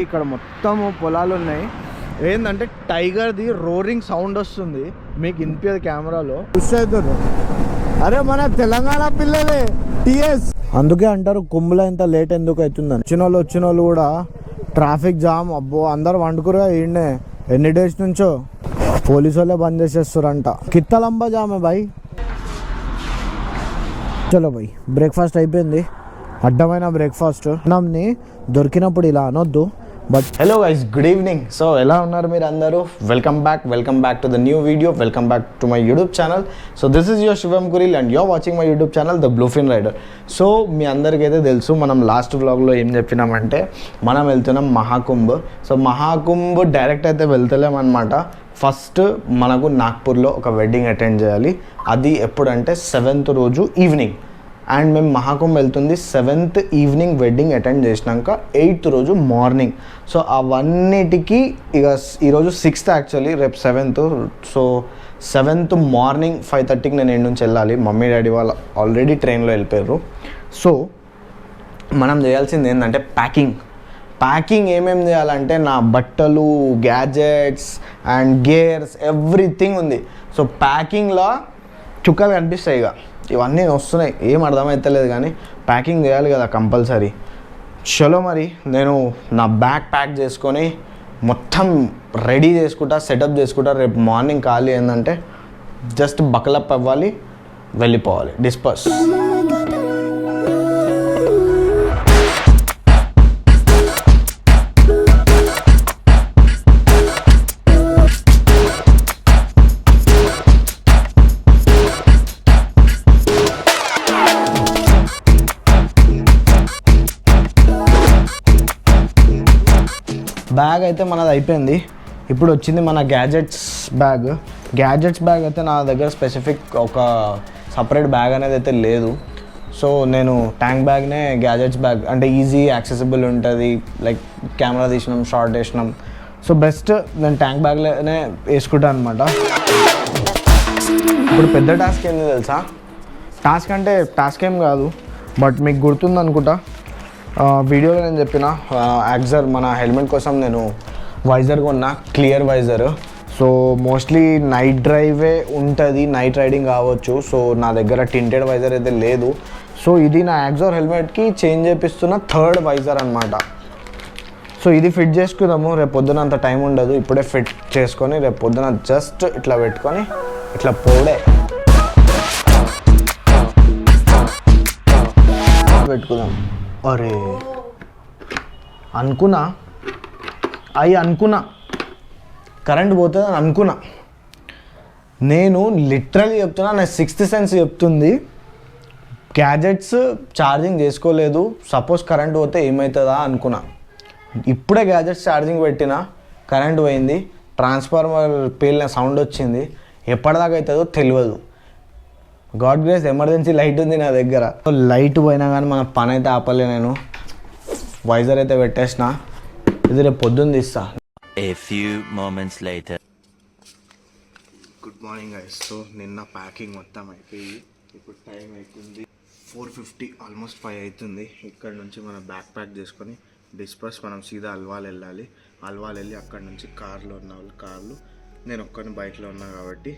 ఇక్కడ మొత్తం పొలాలు ఉన్నాయి. ఏంటంటే టైగర్ది రోరింగ్ సౌండ్ వస్తుంది, మీకు వినిపించదు కెమెరాలో. అరే మన తెలంగాణ పిల్లలే టిఎస్. అందుకే అంటారు కుంభలో ఇంత లేట్ ఎందుకు అవుతుందని. వచ్చిన వాళ్ళు కూడా ట్రాఫిక్ జామ్. అబ్బో అందరు వండుకురుగా ఈయనే ఎన్ని డేస్ నుంచో. పోలీసు వాళ్ళే బంద్ చేసేస్తారంట. కిత్త లంబా జామే బాయ్. చలో బాయ్, బ్రేక్ఫాస్ట్ అయిపోయింది. అడ్డమైన బ్రేక్ఫాస్ట్. నమ్ని దొరికినప్పుడు ఇలా అనొద్దు. But hello guys, good evening. So ఎలా ఉన్నారు మీరు అందరూ? Welcome back to the new video. Welcome back to my YouTube channel. So this is your Shivam Kuril and you're watching my YouTube channel the bluefin rider. So మీ అందరికైతే తెలుసు, మనం last వ్లాగ్లో ఏం చెప్పినామంటే మనం వెళ్తున్నాం మహాకుంభ్. సో మహాకుంభ్ డైరెక్ట్ అయితే వెళ్తలేమన్నమాట. ఫస్ట్ మనకు నాగ్పూర్లో ఒక వెడ్డింగ్ అటెండ్ చేయాలి. అది ఎప్పుడంటే 7th రోజు ఈవినింగ్. అండ్ మేము మహాకుంభ్ వెళ్తుంది 7th ఈవినింగ్ వెడ్డింగ్ అటెండ్ చేసినాక 8th రోజు మార్నింగ్. సో అవన్నిటికీ ఇక ఈరోజు 6th యాక్చువల్లీ, రేపు 7th. సో 7th మార్నింగ్ 5:30కి నేను ఇంటి నుంచి వెళ్ళాలి. మమ్మీ డాడీ వాళ్ళు ఆల్రెడీ ట్రైన్లో వెళ్ళిపోయారు. సో మనం చేయాల్సింది ఏంటంటే ప్యాకింగ్ ఏమేమి చేయాలంటే నా బట్టలు, గ్యాజెట్స్ అండ్ గేర్స్ ఎవ్రీథింగ్ ఉంది. సో ప్యాకింగ్లో చుక్కలు కనిపిస్తాయి. ఇక ఇవన్నీ వస్తున్నాయి, ఏం అర్థమవుతలేదు కానీ ప్యాకింగ్ చేయాలి కదా కంపల్సరీ. చలో మరి నేను నా బ్యాగ్ ప్యాక్ చేసుకొని మొత్తం రెడీ చేసుకుంటా, సెటప్ చేసుకుంటా. రేపు మార్నింగ్ ఖాళీ ఏంటంటే జస్ట్ బకలప్ అవ్వాలి, వెళ్ళిపోవాలి, డిస్పర్స్. బ్యాగ్ అయితే మనది అయిపోయింది. ఇప్పుడు వచ్చింది మన గ్యాజెట్స్ బ్యాగ్ అయితే నా దగ్గర స్పెసిఫిక్ ఒక సపరేట్ బ్యాగ్ అనేది అయితే లేదు. సో నేను ట్యాంక్ బ్యాగ్నే గ్యాజెట్స్ బ్యాగ్ అంటే ఈజీ యాక్సెసిబుల్ ఉంటుంది. లైక్ కెమెరా తీసినాం, షార్ట్ వేసినాం. సో బెస్ట్ నేను ట్యాంక్ బ్యాగ్లోనే వేసుకుంటాను అనమాట. ఇప్పుడు పెద్ద టాస్క్ ఏంది తెలుసా? టాస్క్ ఏం కాదు, బట్ మీకు గుర్తుంది అనుకుంటా వీడియోలో నేను చెప్పిన యాక్సర్ మన హెల్మెట్ కోసం నేను వైజర్ కొన్నా, clear visor. So mostly night డ్రైవే ఉంటుంది, నైట్ రైడింగ్ కావచ్చు. సో నా దగ్గర టింటెడ్ వైజర్ అయితే లేదు. సో ఇది నా యాక్సర్ హెల్మెట్కి చేంజ్ చేపిస్తున్న 3rd వైజర్ అనమాట. సో ఇది ఫిట్ చేసుకుందాము. రేపు పొద్దున అంత టైం ఉండదు, ఇప్పుడే ఫిట్ చేసుకొని రేపు పొద్దున జస్ట్ ఇట్లా పెట్టుకొని ఇట్లా పోడే పెట్టుకుందాం. అరే అనుకున్నా కరెంట్ పోతుంది అని అనుకున్నా. నేను లిటరల్లీ చెప్తున్నా, నా 6th సెన్స్ చెప్తుంది. గ్యాజెట్స్ ఛార్జింగ్ చేసుకోలేదు, సపోజ్ కరెంట్ పోతే ఏమవుతుందా అనుకున్నా. ఇప్పుడే గ్యాజెట్స్ ఛార్జింగ్ పెట్టినా, కరెంట్ పోయింది, ట్రాన్స్ఫార్మర్ పేలిన సౌండ్ వచ్చింది. ఎప్పటిదాకా అవుతుందో తెలియదు. గాడ్ గ్రేస్ ఎమర్జెన్సీ లైట్ ఉంది నా దగ్గర. లైట్ పోయినా కానీ మన పని అయితే ఆపలే. నేను వైజర్ అయితే పెట్టేసిన, ఇది రేపు పొద్దున్న తీస్తా. Good morning guys. సో నిన్న ప్యాకింగ్ మొత్తం అయిపోయి ఇప్పుడు టైం అవుతుంది 4:50, ఆల్మోస్ట్ 5 అవుతుంది. ఇక్కడ నుంచి మనం బ్యాక్ ప్యాక్ చేసుకొని డిస్పర్స్ మనం సీదా అల్వాల్ వెళ్ళాలి. అల్వాల్ వెళ్ళి అక్కడ నుంచి కార్లో ఉన్న వాళ్ళు కార్లు, నేను ఒక్కరిని బైక్లో ఉన్నా కాబట్టి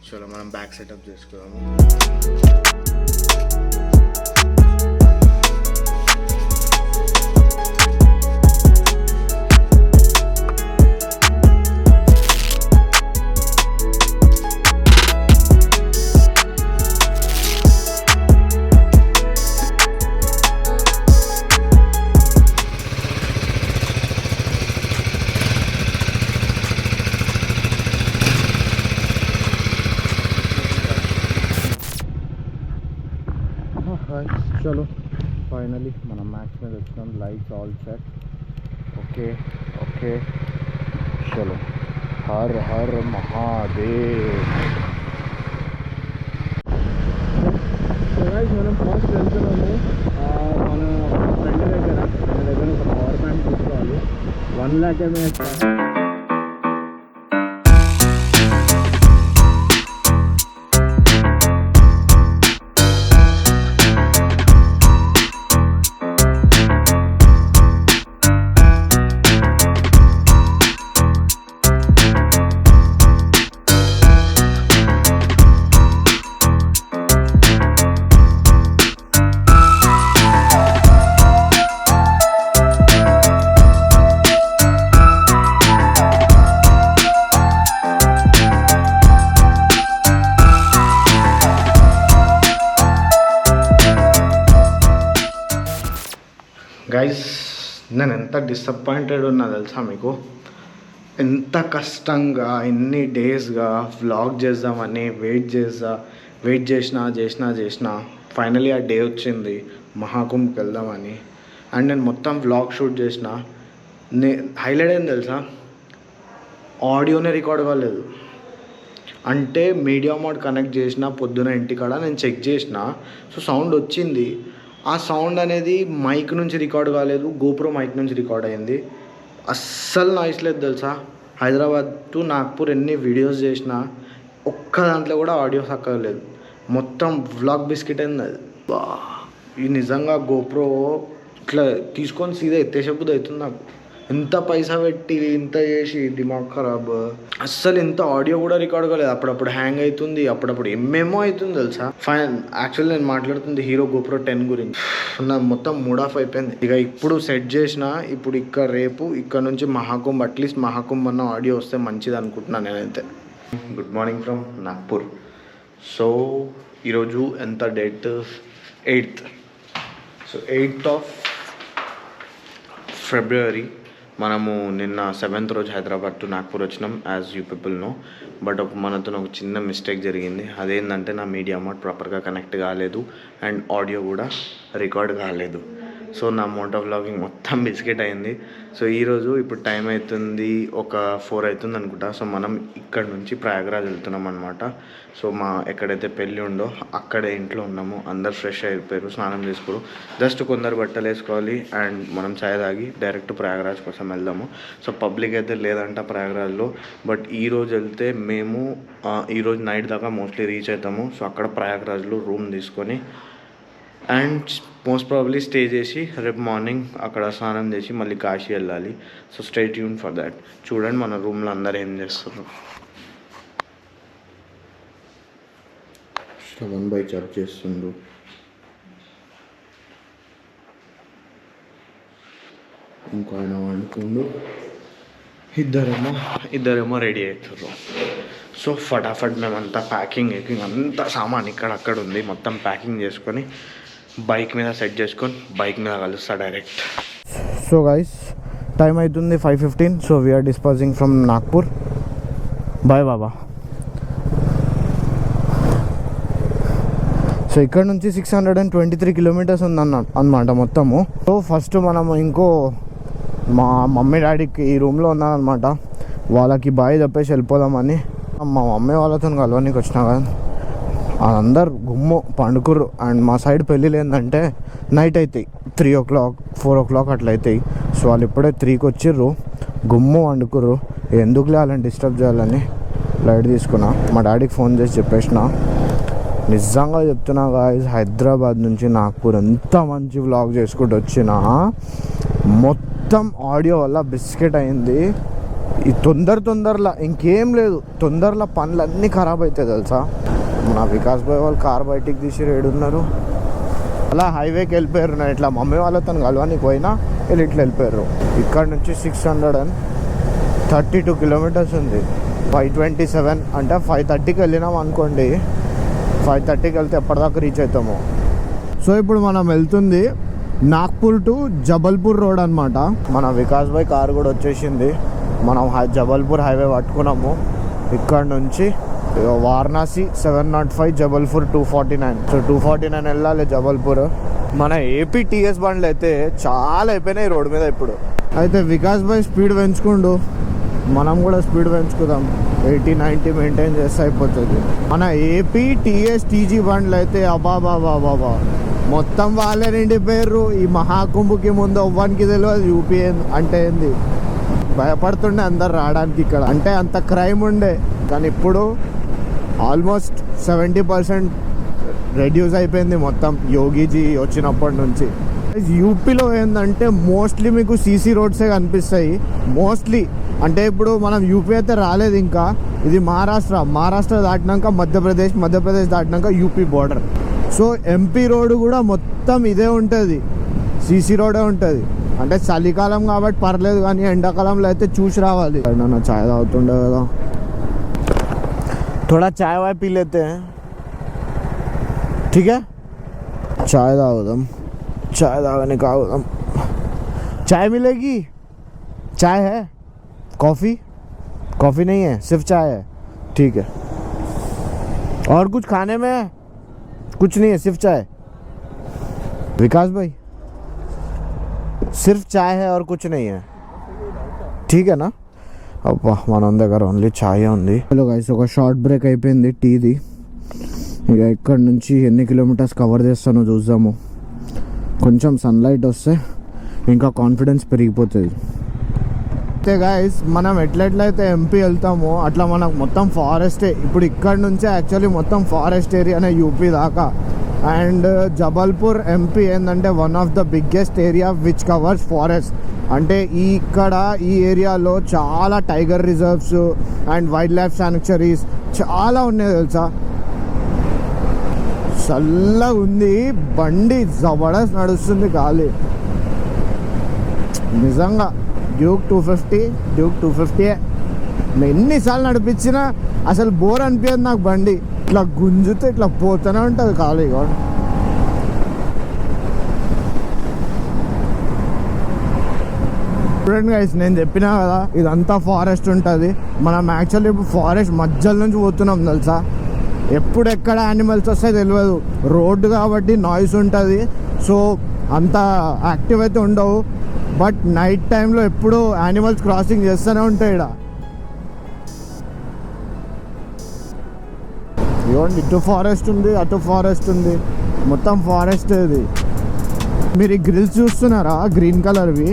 చలో మనం బ్యాక్ సెటప్ చేసుకుందాము. చలో ఫైనలీ మనం మ్యాక్స్ మీద వచ్చినాం. Lights all set. ఓకే చలో. Her her Mahadev. మనం ఫస్ట్ వెళ్తున్నాము మన ఫ్రెండ్ దగ్గర ఒక పవర్ బ్యాంక్ తీసుకోవాలి. 1 lakh mAh. డిసప్పాయింటెడ్ ఉన్నా తెలుసా మీకు. ఎంత కష్టంగా ఎన్ని డేస్గా వ్లాగ్ చేద్దామని వెయిట్ చేసిన ఫైనలీ ఆ డే వచ్చింది మహాకుంభ్కి వెళ్దామని. అండ్ నేను మొత్తం వ్లాగ్ షూట్ చేసిన. హైలైట్ ఏం తెలుసా, ఆడియోనే రికార్డ్ కాలేదు. అంటే మీడియా మోడ్ కనెక్ట్ చేసిన పొద్దున ఇంటికాడ నేను చెక్ చేసిన. సో సౌండ్ వచ్చింది. ఆ సౌండ్ అనేది మైక్ నుంచి రికార్డ్ కాలేదు, గోప్రో మైక్ నుంచి రికార్డ్ అయింది. అస్సలు నాయిస్ లేదు తెలుసా. హైదరాబాద్ టు నాగ్పూర్ ఎన్ని వీడియోస్ చేసినా ఒక్క దాంట్లో కూడా ఆడియో సక్కలేదు. మొత్తం వ్లాగ్ బిస్కెట్ అయింది అది. ఇది నిజంగా గోప్రో ఇట్లా తీసుకొని సీదా ఎత్తేసేపుది అవుతుంది నాకు. ఎంత పైసా పెట్టి ఇంత చేసి దిమాగ్ ఖరాబ్. అస్సలు ఇంత ఆడియో కూడా రికార్డ్ కాలేదు. అప్పుడప్పుడు హ్యాంగ్ అవుతుంది, అప్పుడప్పుడు ఏమేమో అవుతుంది తెలుసా. ఫైన్ యాక్చువల్లీ నేను మాట్లాడుతుంది హీరో గోప్రో 10 గురించి. నా మొత్తం మూడ్ ఆఫ్ అయిపోయింది. ఇక ఇప్పుడు సెట్ చేసిన. ఇప్పుడు రేపు ఇక్కడ నుంచి మహాకుంభ్, అట్లీస్ట్ మహాకుంభ్ అన్న ఆడియో వస్తే మంచిది అనుకుంటున్నాను నేనైతే. Good morning from Nagpur. So ఈరోజు ఎంత date, 8th. So 8th of February. మనము నిన్న 7th రోజు హైదరాబాద్ టు నాగ్పూర్ వచ్చినాం, as you people know. But మనతో ఒక చిన్న మిస్టేక్ జరిగింది. అదేంటంటే నా మీడియా మోడ్ ప్రాపర్గా కనెక్ట్ కాలేదు అండ్ ఆడియో కూడా రికార్డ్ కాలేదు. సో నా మోడ్ ఆఫ్ వ్లాగింగ్ మొత్తం బిస్కెట్ అయింది. సో ఈరోజు ఇప్పుడు టైం అవుతుంది ఒక 4 అవుతుంది అనుకుంటా. సో మనం ఇక్కడ నుంచి ప్రయాగరాజ్ వెళ్తున్నాం అనమాట. సో మా ఎక్కడైతే పెళ్ళి ఉందో అక్కడే ఇంట్లో ఉన్నాము. అందరు ఫ్రెష్ అయిపోయారు, స్నానం చేసుకోరు. జస్ట్ కొందరు బట్టలు వేసుకోవాలి అండ్ మనం చాయ్ తాగి డైరెక్ట్ ప్రయాగరాజ్ కోసం వెళ్దాము. సో పబ్లిక్ అయితే లేదంట ప్రయాగరాజ్లో. బట్ ఈరోజు వెళ్తే మేము ఈరోజు నైట్ దాకా మోస్ట్లీ రీచ్ అవుతాము. సో అక్కడ ప్రయాగరాజ్లో రూమ్ తీసుకొని అండ్ మోస్ట్ ప్రాబబ్లీ స్టే చేసి రేపు మార్నింగ్ అక్కడ స్నానం చేసి మళ్ళీ కాశీ వెళ్ళాలి. So stay tune for that. చూడండి మన రూమ్లో అందరూ ఏం చేస్తున్నారు. శ్రవణ్ బై జాబ్ చేస్తుండు. ఇంకో ఆయన వండుకుండు. ఇద్దరేమో రెడీ అవుతారు. సో ఫటాఫట్ మేమంతా ప్యాకింగ్ అంతా సామాన్ అక్కడ ఉంది. మొత్తం ప్యాకింగ్ చేసుకొని బైక్ మీద సెట్ చేసుకొని బైక్ మీద కలుస్తా డైరెక్ట్. సో గైస్ టైం అవుతుంది 5:15. So we're dispatching from Nagpur. Bye బాబా. సో ఇక్కడ నుంచి 623 కిలోమీటర్స్ ఉందన్నమాట మొత్తము. సో ఫస్ట్ మనము మా మమ్మీ డాడీకి ఈ రూమ్లో ఉన్నానమాట. వాళ్ళకి బాయ్ చెప్పేసి వెళ్ళిపోదామని మా మమ్మీ వాళ్ళతో కలవడానికి వచ్చినా కదా. అందరు గుమ్ము పండుకుర్రు. అండ్ మా సైడ్ పెళ్ళిళ్ళు ఏంటంటే నైట్ అవుతాయి, 3 o'clock 4 o'clock అట్లా అవుతాయి. సో వాళ్ళు ఇప్పుడే 3కి వచ్చిర్రు, గుమ్ము వండుకుర్రు. ఎందుకులే వాళ్ళని డిస్టర్బ్ చేయాలని లైట్ తీసుకున్నా. మా డాడీకి ఫోన్ చేసి చెప్పేసిన. నిజంగా చెప్తున్నా గాయ్స్, హైదరాబాద్ నుంచి నాగ్పూర్ ఎంత మంచి వ్లాగ్ చేసుకుంటూ వచ్చినా మొత్తం ఆడియో వల్ల బిస్కెట్ అయింది. ఈ తొందరలో ఇంకేం లేదు, తొందరలో పనులన్నీ ఖరాబ్ అవుతాయి తెలుసా. నా వికాస్ భాయ్ వాళ్ళు కార్ బయటికి తీసి ఉన్నారు. అలా హైవేకి వెళ్ళిపోయారు. నేను ఇట్లా మమ్మీ వాళ్ళతో కలవడానికి పోయినా వీళ్ళు ఇట్లా వెళ్ళిపోయారు. ఇక్కడ నుంచి 632 కిలోమీటర్స్ ఉంది. 527 అంటే 5:30కి వెళ్ళినాం అనుకోండి. 5:30కి వెళ్తే ఎప్పటిదాకా రీచ్ అవుతాము. సో ఇప్పుడు మనం వెళ్తుంది నాగ్పూర్ టు జబల్పూర్ రోడ్ అనమాట. మన వికాస్ భాయ్ కార్ కూడా వచ్చేసింది. మనం జబల్పూర్ హైవే పట్టుకున్నాము. ఇక్కడ నుంచి వారణాసి 705, జబల్పూర్ 249. సో 249 వెళ్ళాలి జబల్పూర్. మన ఏపీ టీఎస్ బండ్లు అయితే చాలా అయిపోయినాయి రోడ్డు మీద ఇప్పుడు. అయితే వికాస్ భాయ్ స్పీడ్ పెంచుకుండు, మనం కూడా స్పీడ్ పెంచుకుందాం. 80-90 మెయింటైన్ చేస్తే అయిపోతుంది. మన ఏపీ టీఎస్ టీజీ బండ్లు అయితే అబాబాబాబాబా మొత్తం వాళ్ళే నిండిపోయారు. ఈ మహాకుంభకి ముందు అవ్వడానికి తెలియదు యూపీ అంటే ఏంది. భయపడుతుండే అందరు రావడానికి ఇక్కడ. అంటే అంత క్రైమ్ ఉండే, కానీ ఇప్పుడు ఆల్మోస్ట్ 70% రెడ్యూస్ అయిపోయింది మొత్తం యోగిజీ వచ్చినప్పటి నుంచి. యూపీలో ఏంటంటే మోస్ట్లీ మీకు సీసీ రోడ్సే కనిపిస్తాయి మోస్ట్లీ. అంటే ఇప్పుడు మనం యూపీ అయితే రాలేదు ఇంకా, ఇది మహారాష్ట్ర దాటినాక మధ్యప్రదేశ్ దాటినాక UP border. So MP road కూడా మొత్తం ఇదే ఉంటుంది, సీసీ రోడే ఉంటుంది. అంటే చలికాలం కాబట్టి పర్లేదు, కానీ ఎండాకాలంలో అయితే చూసి రావాలి. నా చాయ్ తాగుతుండే కదా, थोड़ा चाय वाय पी लेते हैं, ठीक है. చాయ్ తాగుదాం, చాయ్ తాగని కాగుదాం. चाय मिलेगी? चाय है? कॉफ़ी? कॉफ़ी नहीं है, सिर्फ चाय है, ठीक है। और कुछ खाने में है? कुछ नहीं है, सिर्फ चाय। विकास भाई, सिर्फ चाय है और कुछ नहीं है, ठीक है ना? అబ్బా మన దగ్గర ఓన్లీ ఛాయ్ ఉంది. హలో గైస్, ఒక షార్ట్ బ్రేక్ అయిపోయింది టీది. ఇక ఇక్కడ నుంచి ఎన్ని కిలోమీటర్స్ కవర్ చేస్తానో చూద్దాము. కొంచెం సన్లైట్ వస్తే ఇంకా కాన్ఫిడెన్స్ పెరిగిపోతుంది. అయితే గైస్, మనం ఎట్లయితే ఎంపీ వెళ్తామో అట్లా మనకు మొత్తం ఫారెస్టే. ఇప్పుడు ఇక్కడ నుంచే యాక్చువల్లీ మొత్తం ఫారెస్ట్ ఏరియానే యూపీ దాకా. అండ్ జబల్పూర్ ఎంపీ ఏంటంటే one of the biggest area which covers forest. అంటే ఇక్కడ ఈ ఏరియాలో చాలా tiger reserves and wild life sanctuaries చాలా ఉన్నాయి తెలుసా. చల్లగా ఉంది, బండి జబర్దస్త్ నడుస్తుంది గాలి నిజంగా. డ్యూక్ 250 ఎన్నిసార్లు నడిపించినా అసలు బోర్ అనిపించదు నాకు. బండి ఇట్లా గుంజుతే ఇట్లా పోతూనే ఉంటుంది ఖాళీ. చూడండి గైస్, నేను చెప్పినా కదా ఇదంతా ఫారెస్ట్ ఉంటుంది. మనం యాక్చువల్లీ ఇప్పుడు ఫారెస్ట్ మధ్యలో నుంచి పోతున్నాం తెలుసా. ఎప్పుడు ఎక్కడ యానిమల్స్ వస్తాయో తెలియదు. రోడ్డు కాబట్టి నాయిస్ ఉంటుంది, సో అంత యాక్టివ్ అయితే ఉండవు. బట్ నైట్ టైంలో ఎప్పుడు యానిమల్స్ క్రాసింగ్ చేస్తూనే ఉంటాయి ఇక్కడ. ఇవ్వండి, ఇటు ఫారెస్ట్ ఉంది, అటు ఫారెస్ట్ ఉంది, మొత్తం ఫారెస్ట్. ఇది మీరు ఈ గ్రిల్స్ చూస్తున్నారా గ్రీన్ కలర్వి,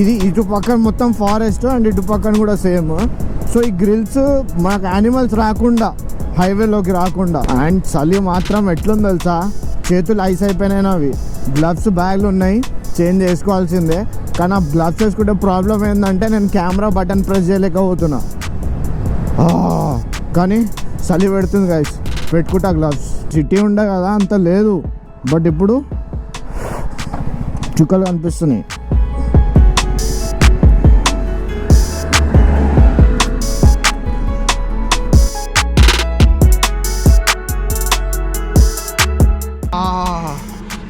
ఇది ఇటు పక్కన మొత్తం ఫారెస్ట్ అండ్ ఇటు పక్కన కూడా సేమ్. సో ఈ గ్రిల్స్ మనకు యానిమల్స్ రాకుండా, హైవేలోకి రాకుండా. అండ్ చలి మాత్రం ఎట్లుంది తెలుసా, చేతులు ఐస్ అయిపోయినాయి అవి. గ్లవ్స్ బ్యాగ్లు ఉన్నాయి, చేంజ్ చేసుకోవాల్సిందే. కానీ ఆ గ్లవ్స్ వేసుకుంటే ప్రాబ్లం ఏంటంటే నేను కెమెరా బటన్ ప్రెస్ చేయలేకపోతున్నా. కానీ చలి పెడుతుంది గైస్, పెట్టుకుంటా గ్లవ్స్. సిటీ ఉండే కదా అంత లేదు, బట్ ఇప్పుడు చుక్కలు కనిపిస్తున్నాయి.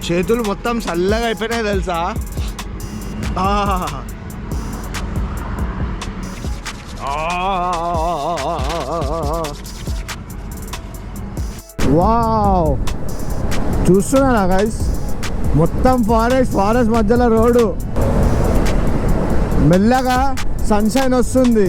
చేతులు మొత్తం చల్లగా అయిపోయినాయి తెలుసా. వావ్, చూస్తున్నారా గైస్, మొత్తం ఫారెస్ట్ మధ్యలో రోడ్డు. మెల్లగా సన్షైన్ వస్తుంది.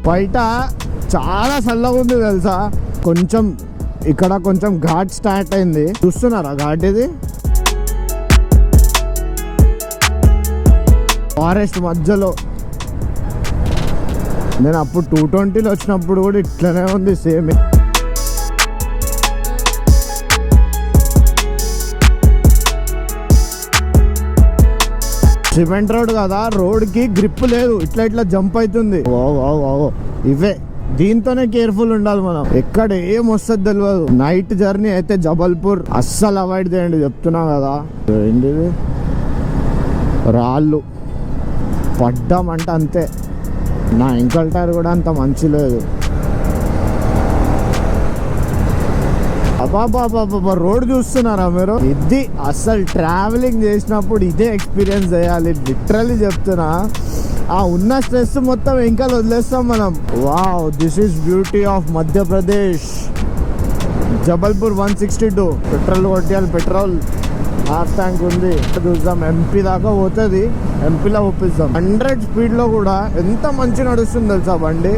బయట చాలా చల్లగా ఉంది తెలుసా. కొంచెం ఇక్కడ కొంచెం ఘాట్ స్టార్ట్ అయింది, చూస్తున్నారా ఘాట్. ఇది ఫారెస్ట్ మధ్యలో. నేను అప్పుడు 220లో వచ్చినప్పుడు కూడా ఇట్లనే ఉంది సేమ్. సిమెంట్ రోడ్ కదా, రోడ్కి గ్రిప్ లేదు, ఇట్లా జంప్ అవుతుంది. ఇవే, దీంతోనే కేర్ఫుల్ ఉండాలి మనం. ఎక్కడ ఏం వస్తుంది తెలియదు. నైట్ జర్నీ అయితే జబల్పూర్ అస్సలు అవాయిడ్ చేయండి, చెప్తున్నా కదా. ఏంటిది, రాళ్ళు పడ్డామంటే అంతే. నా ఎంకల్ టైర్ కూడా అంత మంచి లేదు. అబ్బాబాబాబా, రోడ్ చూస్తున్నారా మీరు? ఇది అసలు ట్రావెలింగ్ చేసినప్పుడు ఇదే ఎక్స్పీరియన్స్ చేయాలి, లిటరల్లీ చెప్తున్నా. ఆ ఉన్న స్ట్రెస్ మొత్తం ఇంకా వదిలేస్తాం మనం. Wow, this is beauty of Madhya Pradesh. Jabalpur 162. Petrol కొట్టాలి, పెట్రోల్ హాఫ్ ట్యాంక్ ఉంది. చూద్దాం, ఎంపీ దాకా పోతుంది, ఎంపీలో ఒప్పిస్తాం. 100 స్పీడ్లో కూడా ఎంత మంచి నడుస్తుంది తెలుసా బండి.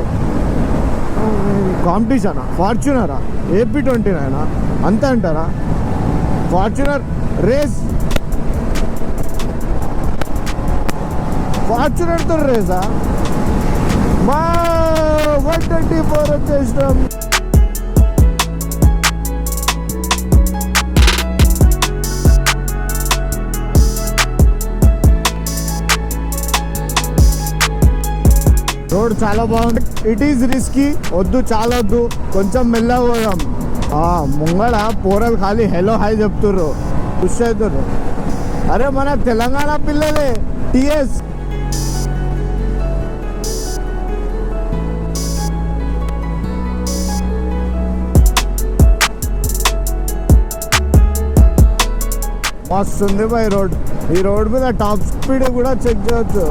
కాంపిటీషనా? ఫార్చునరా? AP29 అంతే అంటారా? ఫార్చునర్ రేస్, ఫార్చునర్తో రేసా? మా 124 వచ్చేసినాం. రోడ్ చాలా బాగుంది. ఇట్ ఈస్ రిస్కీ, వద్దు, చాలా వద్దు, కొంచెం మెల్లగా పోదాం. ముంగడ పోరలు ఖాళీ హెలో హాయ్ చెప్తుర్రు, ఖుషి అవుతుర్రు. అరే మన తెలంగాణ పిల్లలే, TS వస్తుంది బై రోడ్. ఈ రోడ్ మీద టాప్ స్పీడ్ కూడా చెక్ చేయొచ్చు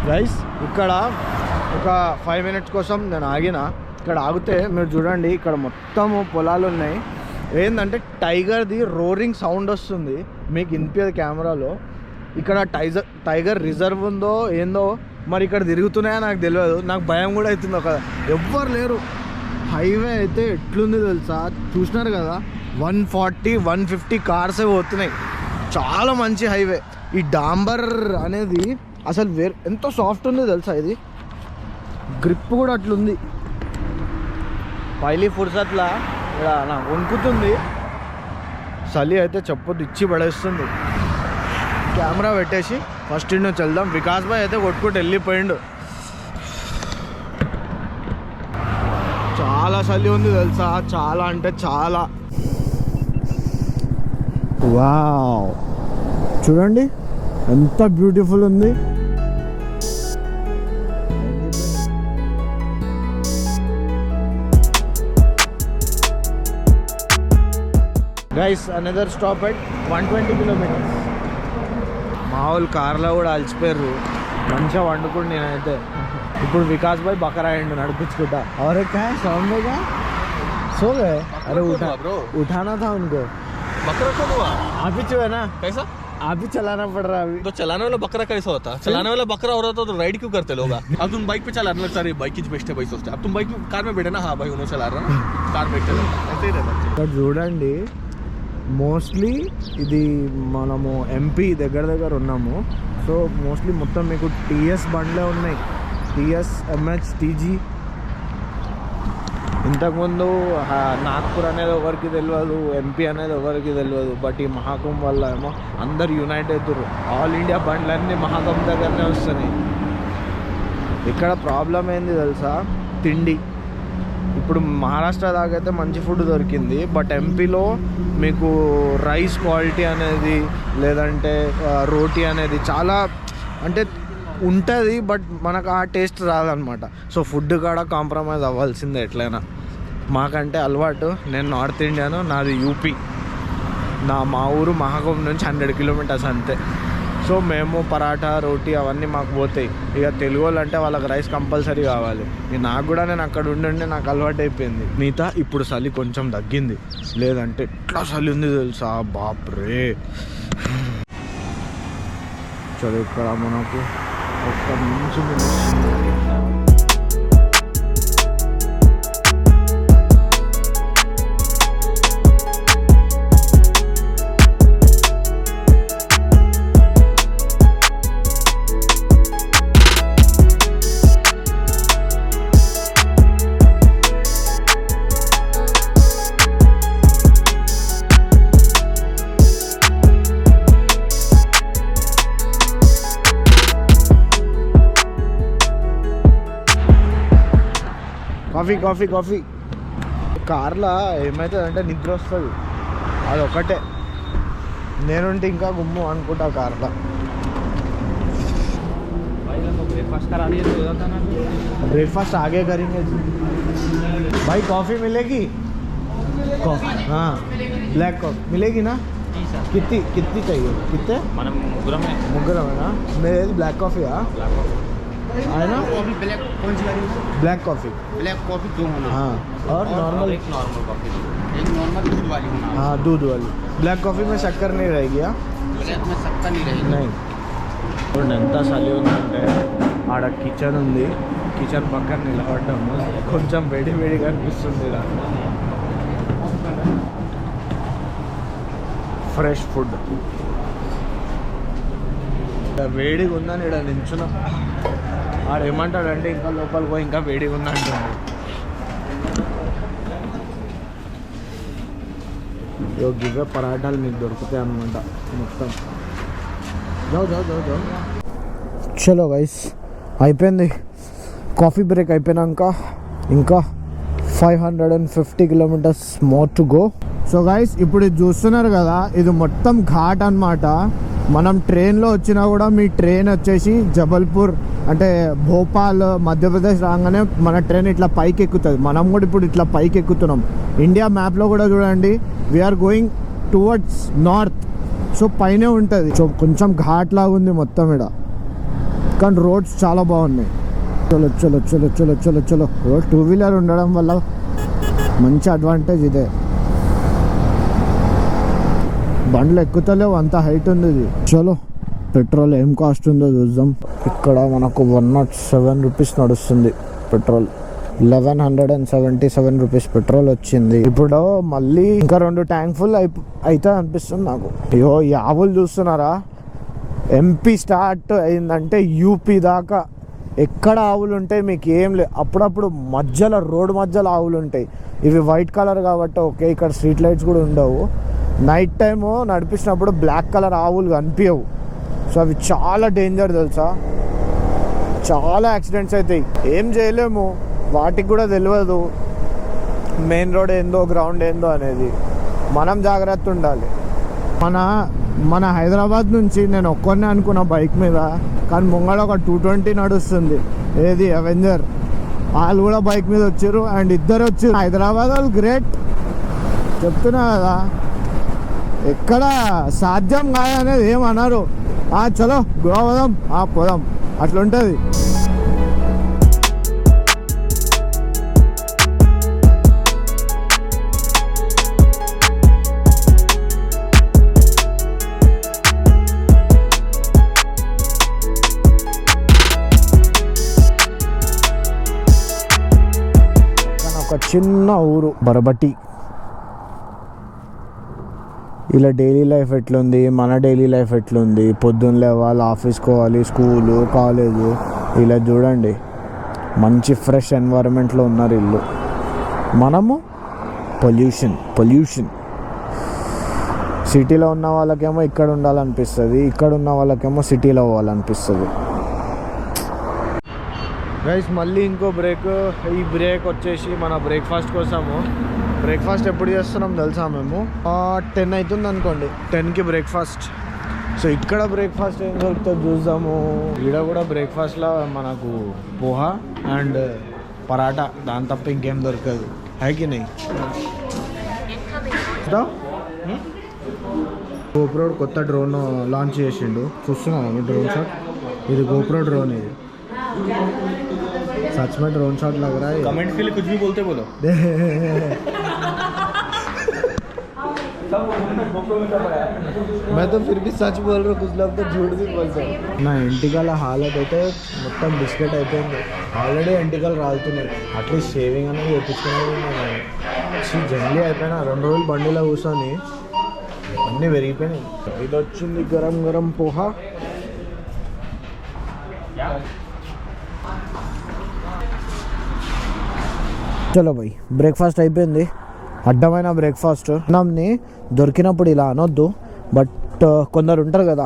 గైస్. ఇక్కడ ఒక 5 minutes కోసం నేను ఆగిన. ఇక్కడ ఆగితే మీరు చూడండి, ఇక్కడ మొత్తం పొలాలు ఉన్నాయి. ఏంటంటే టైగర్ది రోరింగ్ సౌండ్ వస్తుంది, మీకు వినిపించదు కెమెరాలో. ఇక్కడ టైగర్ రిజర్వ్ ఉందో ఏందో మరి, ఇక్కడ తిరుగుతున్నాయో నాకు తెలియదు. నాకు భయం కూడా అవుతుంది. ఒక ఎవ్వరు లేరు. హైవే అయితే ఎట్లుంది తెలుసా, చూసినారు కదా, 140-150 కార్సే పోతున్నాయి. చాలా మంచి హైవే. ఈ డాంబర్ అనేది అసలు ఎంతో సాఫ్ట్ ఉంది తెలుసా. ఇది గ్రిప్ కూడా అట్లుంది. పైలీ ఫుర్సత్లా ఇక్కడ నాకు వణుకుతుంది. చలి అయితే చెప్పొద్దు, ఇచ్చి పడేస్తుంది. కెమెరా పెట్టేసి ఫస్ట్ నుంచి వెళ్దాం. వికాస్ భాయ్ అయితే కొట్టుకుంటూ వెళ్ళిపోయిండు. చాలా చలి ఉంది తెలుసా, చాలా అంటే చాలా. వావ్, చూడండి ఎంత బ్యూటిఫుల్ ఉంది. Guys, another stop at 120 kilometers. మా వాళ్ళు కార్లో కూడా అలసిపోయారు, మంచిగా వండుకుంటు. నేనైతే ఇప్పుడు వికాస్ భాయ్ బకరా అయ్యిండు నడిపించుకుంటా. अरे क्या शाम में क्या सो गए? अरे उठाना था उनको. बकरा कौन हुआ? आप ही है ना, कैसा? आप ही चलाना पड़ रहा है अभी. तो चलाने वाला बकरा कैसा होता? चलाने वाला बकरा हो रहा था तो राइड क्यों करते लोग? अब तुम बाइक पे चला रहे, सारे बाइक की बेस्ट है भाई सोचते. अब तुम बाइक में कार में बैठे ना, हाँ भाई उन्होंने चला रहा ना, कार में बैठे ऐसे ही रहता. ఇక్కడ చూడండి, మోస్ట్లీ ఇది మనము ఎంపీ దగ్గర ఉన్నాము. సో మోస్ట్లీ మొత్తం మీకు టీఎస్ బండ్లే ఉన్నాయి. TS, MH, TG. ఇంతకుముందు నాగ్పూర్ అనేది ఎవరికి తెలియదు, ఎంపీ అనేది ఎవరికి తెలియదు. బట్ ఈ మహాకుంభ్ వల్ల ఏమో అందరు యునైట్ అవుతారు. ఆల్ ఇండియా బండ్లన్నీ మహాకుంభ్ దగ్గరనే వస్తున్నాయి. ఇక్కడ ప్రాబ్లం ఏంది తెలుసా, తిండి. ఇప్పుడు మహారాష్ట్ర దాకైతే మంచి ఫుడ్ దొరికింది, బట్ ఎంపీలో మీకు రైస్ క్వాలిటీ అనేది లేదంటే రోటీ అనేది చాలా అంటే ఉంటుంది, బట్ మనకు ఆ టేస్ట్ రాదనమాట. సో ఫుడ్ కూడా కాంప్రమైజ్ అవ్వాల్సిందే ఎట్లయినా. మాకంటే అలవాటు, నేను నార్త్ ఇండియాను, నాది యూపీ. మా ఊరు మహాకుంభ్ నుంచి 100 kilometers అంతే. సో మేము పరాఠా, రోటీ అవన్నీ మాకు పోతాయి. ఇక తెలుగు వాళ్ళు అంటే వాళ్ళకి రైస్ కంపల్సరీ కావాలి. నాకు కూడా, నేను అక్కడ ఉండి నాకు అలవాటు అయిపోయింది. మిగతా ఇప్పుడు చలి కొంచెం తగ్గింది, లేదంటే ఎట్లా చలి ఉంది తెలుసా, బాప్రే. చలో ఇక్కడ మనకు ఒక్క నిమిషం కాఫీ. కార్లో ఏమవుతుందంటే నిద్ర వస్తుంది, అది ఒకటే. నేనుంటే ఇంకా గుమ్ము అనుకుంటా కార్లో. ब्रेकफास्ट आगे करेंगे भाई. कॉफ़ी मिलेगी? कॉफ़ी, हाँ, ब्लैक कॉफ़ी मिलेगी ना? कितनी चाहिए? कितने? मुग्गरम है ना. मेरे ब्लैक कॉफ़ी है ना. ब्लैक कौन सी वाली? Black coffee. ब्लैक कॉफ़ी 2 होना. हाँ, और नॉर्मल? एक नॉर्मल कॉफ़ी, एक नॉर्मल दूध वाली होना. हाँ, दूध वाली. ब्लैक कॉफ़ी में शक्कर नहीं रहेगी? हाँ, ब्लैक में शक्कर नहीं रहेगी. नहीं. చూడండి ఎంత చలి ఉందంటే, ఆడ కిచెన్ ఉంది, కిచెన్ పక్కన నిలబడ్డాము. కొంచెం వేడిగా అనిపిస్తుంది. ఇలా ఫ్రెష్ ఫుడ్ వేడిగా ఉందని ఇక్కడ నించున్నా. ఆడ ఏమంటాడంటే ఇంకా లోపలికి పోయి ఇంకా వేడిగా ఉంది అంటుంది. గివే పరాటాలు మీకు దొరుకుతాయి అనమాట మొత్తం. జావ్. చలో గైస్, అయిపోయింది కాఫీ బ్రేక్. అయిపోయినాక ఇంకా 550 kilometers more to go. So guys, ఇప్పుడు ఇది చూస్తున్నారు కదా, ఇది మొత్తం ఘాట్ అనమాట. మనం ట్రైన్లో వచ్చినా కూడా మీ ట్రైన్ వచ్చేసి జబల్పూర్ అంటే భోపాల్ మధ్యప్రదేశ్ రాగానే మన ట్రైన్ ఇట్లా పైకి ఎక్కుతుంది. మనం కూడా ఇప్పుడు ఇట్లా పైకి ఎక్కుతున్నాం. ఇండియా మ్యాప్లో కూడా చూడండి we're going towards north. So పైనే ఉంటుంది. సో కొంచెం ఘాట్ లాగా ఉంది మొత్తం ఇక్కడ, కానీ రోడ్స్ చాలా బాగున్నాయి. చలో చలో చలో చలో చలో చలో. టూ వీలర్ ఉండడం వల్ల మంచి అడ్వాంటేజ్ ఇదే. బండ్లు ఎక్కుతలేవు, అంత హైట్ ఉంది ఇది. చలో పెట్రోల్ ఏం కాస్ట్ ఉందో చూద్దాం. ఇక్కడ మనకు 107 రూపీస్ నడుస్తుంది పెట్రోల్. 1177 రూపీస్ పెట్రోల్ వచ్చింది. ఇప్పుడు మళ్ళీ ఇంకా 2 ట్యాంక్ ఫుల్ అయితే అనిపిస్తుంది నాకు. అయ్యో ఈ ఆవులు చూస్తున్నారా, ఎంపీ స్టార్ట్ అయిందంటే యూపీ దాకా ఎక్కడ ఆవులు ఉంటాయి మీకు ఏం లేదు. అప్పుడప్పుడు మధ్యలో రోడ్ మధ్యలో ఆవులు ఉంటాయి. ఇవి వైట్ కలర్ కాబట్టి ఓకే, ఇక్కడ స్ట్రీట్ లైట్స్ కూడా ఉండవు. నైట్ టైము నడిపించినప్పుడు బ్లాక్ కలర్ ఆవులు కనిపించవు. సో అవి చాలా డేంజర్ తెలుసా, చాలా యాక్సిడెంట్స్ అవుతాయి. ఏం చేయలేము, వాటికి కూడా తెలియదు మెయిన్ రోడ్ ఏందో గ్రౌండ్ ఏందో అనేది. మనం జాగ్రత్త ఉండాలి. మన హైదరాబాద్ నుంచి నేను ఒక్కరినే అనుకున్నా బైక్ మీద, కానీ ముంగడ ఒక 220 నడుస్తుంది. ఏది అవెంజర్, వాళ్ళు కూడా బైక్ మీద వచ్చారు. అండ్ ఇద్దరు వచ్చారు. హైదరాబాద్ వాళ్ళు గ్రేట్ చెప్తున్నా కదా, ఎక్కడ సాధ్యం కాదనేది ఏమన్నారు. చలో గోవా పోదాం, పోదాం, అట్లుంటుంది. ఒక చిన్న ఊరు బరబటి. ఇలా డైలీ లైఫ్ ఎట్లుంది, మన డైలీ లైఫ్ ఎట్లుంది. పొద్దున్న లేవాలి, ఆఫీస్కి పోవాలి, స్కూలు కాలేజు. ఇలా చూడండి మంచి ఫ్రెష్ ఎన్వైరన్మెంట్లో ఉన్నారు ఇల్లు. మనము పొల్యూషన్. సిటీలో ఉన్న వాళ్ళకేమో ఇక్కడ ఉండాలనిపిస్తుంది, ఇక్కడ ఉన్న వాళ్ళకేమో సిటీలో పోవాలనిపిస్తుంది. గైస్ మళ్ళీ ఇంకో బ్రేక్. ఈ బ్రేక్ వచ్చేసి మన బ్రేక్ఫాస్ట్ కోసము. బ్రేక్ఫాస్ట్ ఎప్పుడు చేస్తున్నాం తెలుసా, మేము 10 అవుతుంది అనుకోండి, 10కి బ్రేక్ఫాస్ట్. సో ఇక్కడ బ్రేక్ఫాస్ట్ ఏం దొరుకుతుందో చూద్దాము. ఇక్కడ కూడా బ్రేక్ఫాస్ట్లో మనకు పోహా అండ్ పరాటా, దాని తప్ప ఇంకేం దొరకదు. హైకి నెయ్యి గోప్రో కొత్త డ్రోన్ లాంచ్ చేసిండు, చూస్తున్నాను డ్రోన్ షాట్. ఇది గోప్రో డ్రోన్. ఇది सच में ड्रोन शॉट लग रहा है. कमेंट के लिए कुछ भी बोलते बोलो. मैं तो फिर भी सच बोल रहा हूँ, कुछ लोग तो झूठ भी बोलते हैं. నా ఎంటికల హాలత్ అయితే మొత్తం బిస్కెట్ అయిపోయింది. ఆల్రెడీ ఎంటికలు రాలుతున్నాయి. అట్లీస్ట్ షేవింగ్ అనేది చేయించుకునేది జల్దీ అయిపోయినా. 2 రోజులు బండిలో కూర్చొని అన్నీ పెరిగిపోయినాయి. ఇది వచ్చింది గరం గరం పోహా. చలో భయ్ బ్రేక్ఫాస్ట్ అయిపోయింది. అడ్డమైన బ్రేక్ఫాస్ట్. నమ్ని దొరికినప్పుడు ఇలా అనొద్దు, బట్ కొందరు ఉంటారు కదా,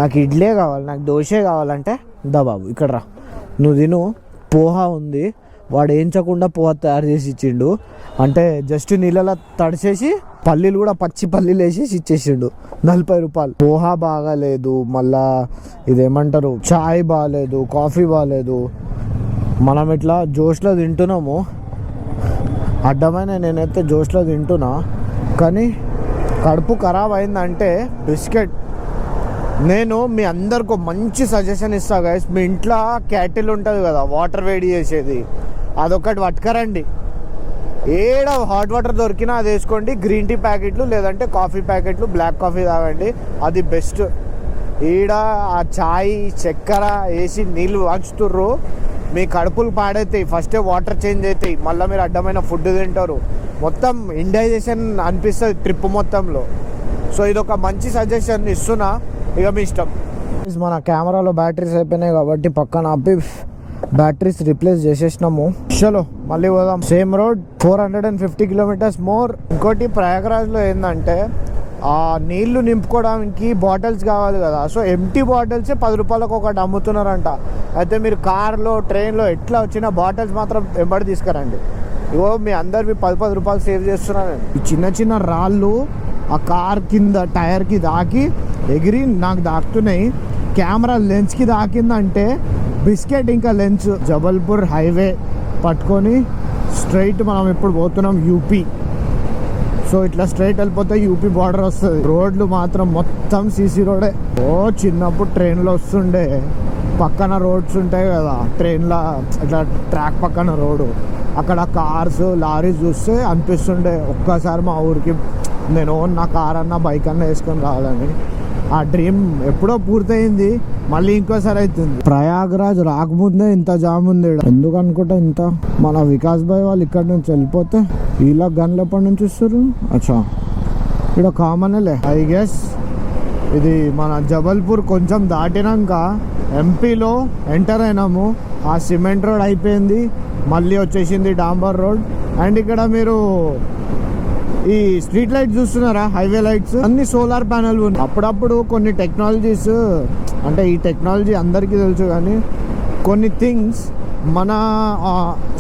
నాకు ఇడ్లీ కావాలి, నాకు దోశే కావాలంటే దా బాబు ఇక్కడ రా, నువ్వు తిను, పోహా ఉంది. వాడు వేయించకుండా పోహా తయారు చేసి ఇచ్చిండు. అంటే జస్ట్ నీళ్ళలో తడిసేసి పల్లీలు కూడా పచ్చి పల్లీలు వేసేసి ఇచ్చేసిండు. 40 రూపాయలు. పోహా బాగాలేదు, మళ్ళా ఇదేమంటారు చాయ్ బాగాలేదు, కాఫీ బాగాలేదు. మనం ఇట్లా జోష్లో తింటున్నాము. అడ్డమైన నేనైతే జోష్లో తింటున్నా, కానీ కడుపు ఖరాబ్ అయిందంటే బిస్కెట్. నేను మీ అందరికి మంచి సజెషన్ ఇస్తా గైస్. మీ ఇంట్లో క్యాటిల్ ఉంటుంది కదా, వాటర్ వేడి చేసేది, అదొకటి పట్టుకరండి. ఏడ హాట్ వాటర్ దొరికినా అది వేసుకోండి. గ్రీన్ టీ ప్యాకెట్లు లేదంటే కాఫీ ప్యాకెట్లు, బ్లాక్ కాఫీ తాగండి, అది బెస్ట్. ఈడ ఆ చాయ్ చక్కెర వేసి నీళ్ళు వంచుతుర్రు, మీ కడుపులు పాడవుతాయి. ఫస్టే వాటర్ చేంజ్ అవుతాయి, మళ్ళీ మీరు అడ్డమైన ఫుడ్ తింటారు. మొత్తం ఇండైజెషన్ అనిపిస్తుంది ట్రిప్ మొత్తంలో. సో ఇదొక మంచి సజెషన్ ఇస్తున్నా, ఇక మీ ఇష్టం. మన కెమెరాలో బ్యాటరీస్ అయిపోయినాయి కాబట్టి పక్కన ఆపి బ్యాటరీస్ రీప్లేస్ చేసేసినాము. చలో మళ్ళీ పోదాం. Same road, 450 kilometres more. ఇంకోటి ప్రయాగరాజ్లో ఏంటంటే ఆ నీళ్లు నింపుకోవడానికి బాటిల్స్ కావాలి కదా, సో ఎంటీ బాటిల్సే 10 రూపాయలకు ఒకటి అమ్ముతున్నారంట. అయితే మీరు కార్లో ట్రైన్లో ఎట్లా వచ్చినా బాటిల్స్ మాత్రం వెంబడి తీసుకురండి. ఇగో మీ అందరివి 10 రూపాయలు సేవ్ చేస్తున్నాను. ఈ చిన్న చిన్న రాళ్ళు ఆ కార్ కింద టైర్కి దాకి ఎగిరి నాకు దాక్కుతున్నాయి. కెమెరా లెన్స్కి దాకిందంటే బిస్కెట్ ఇంకా లెన్స్. జబల్పూర్ హైవే పట్టుకొని స్ట్రైట్ మనం ఇప్పుడు పోతున్నాం యూపీ. సో ఇట్లా స్ట్రైట్ వెళ్ళిపోతే యూపీ బార్డర్ వస్తుంది. రోడ్లు మాత్రం మొత్తం సీసీ రోడే. ఓ చిన్నప్పుడు ట్రైన్లో వస్తుండే, పక్కన రోడ్స్ ఉంటాయి కదా ట్రైన్లో, ఇట్లా ట్రాక్ పక్కన రోడ్డు, అక్కడ కార్స్ లారీస్ చూస్తే అనిపిస్తుండే ఒక్కసారి మా ఊరికి నేను నా కార్ అన్న బైక్ అన్న వేసుకొని రావాలని. ఆ డ్రీమ్ ఎప్పుడో పూర్తయింది, మళ్ళీ ఇంకోసారి అవుతుంది. ప్రయాగ్రాజ్ రాకముందే ఇంత జామ్ ఉంది. ఎందుకు అనుకుంటా ఇంత. మన వికాస్ భాయ్ వాళ్ళు ఇక్కడ నుంచి వెళ్ళిపోతే ఇలా గన్లు ఎప్పటి నుంచి ఇస్తారు. అచ్చా ఇక్కడ కామన్లే ఐ గెస్. ఇది మన జబల్పూర్ కొంచెం దాటినాక ఎంపీలో ఎంటర్ అయినాము. ఆ సిమెంట్ రోడ్ అయిపోయింది, మళ్ళీ వచ్చేసింది డాంబర్ రోడ్. అండ్ ఇక్కడ మీరు ఈ స్ట్రీట్ లైట్స్ చూస్తున్నారా, హైవే లైట్స్ అన్ని సోలార్ ప్యానెల్ ఉన్నాయి. అప్పుడప్పుడు కొన్ని టెక్నాలజీస్, అంటే ఈ టెక్నాలజీ అందరికీ తెలుసు కానీ కొన్ని థింగ్స్ మన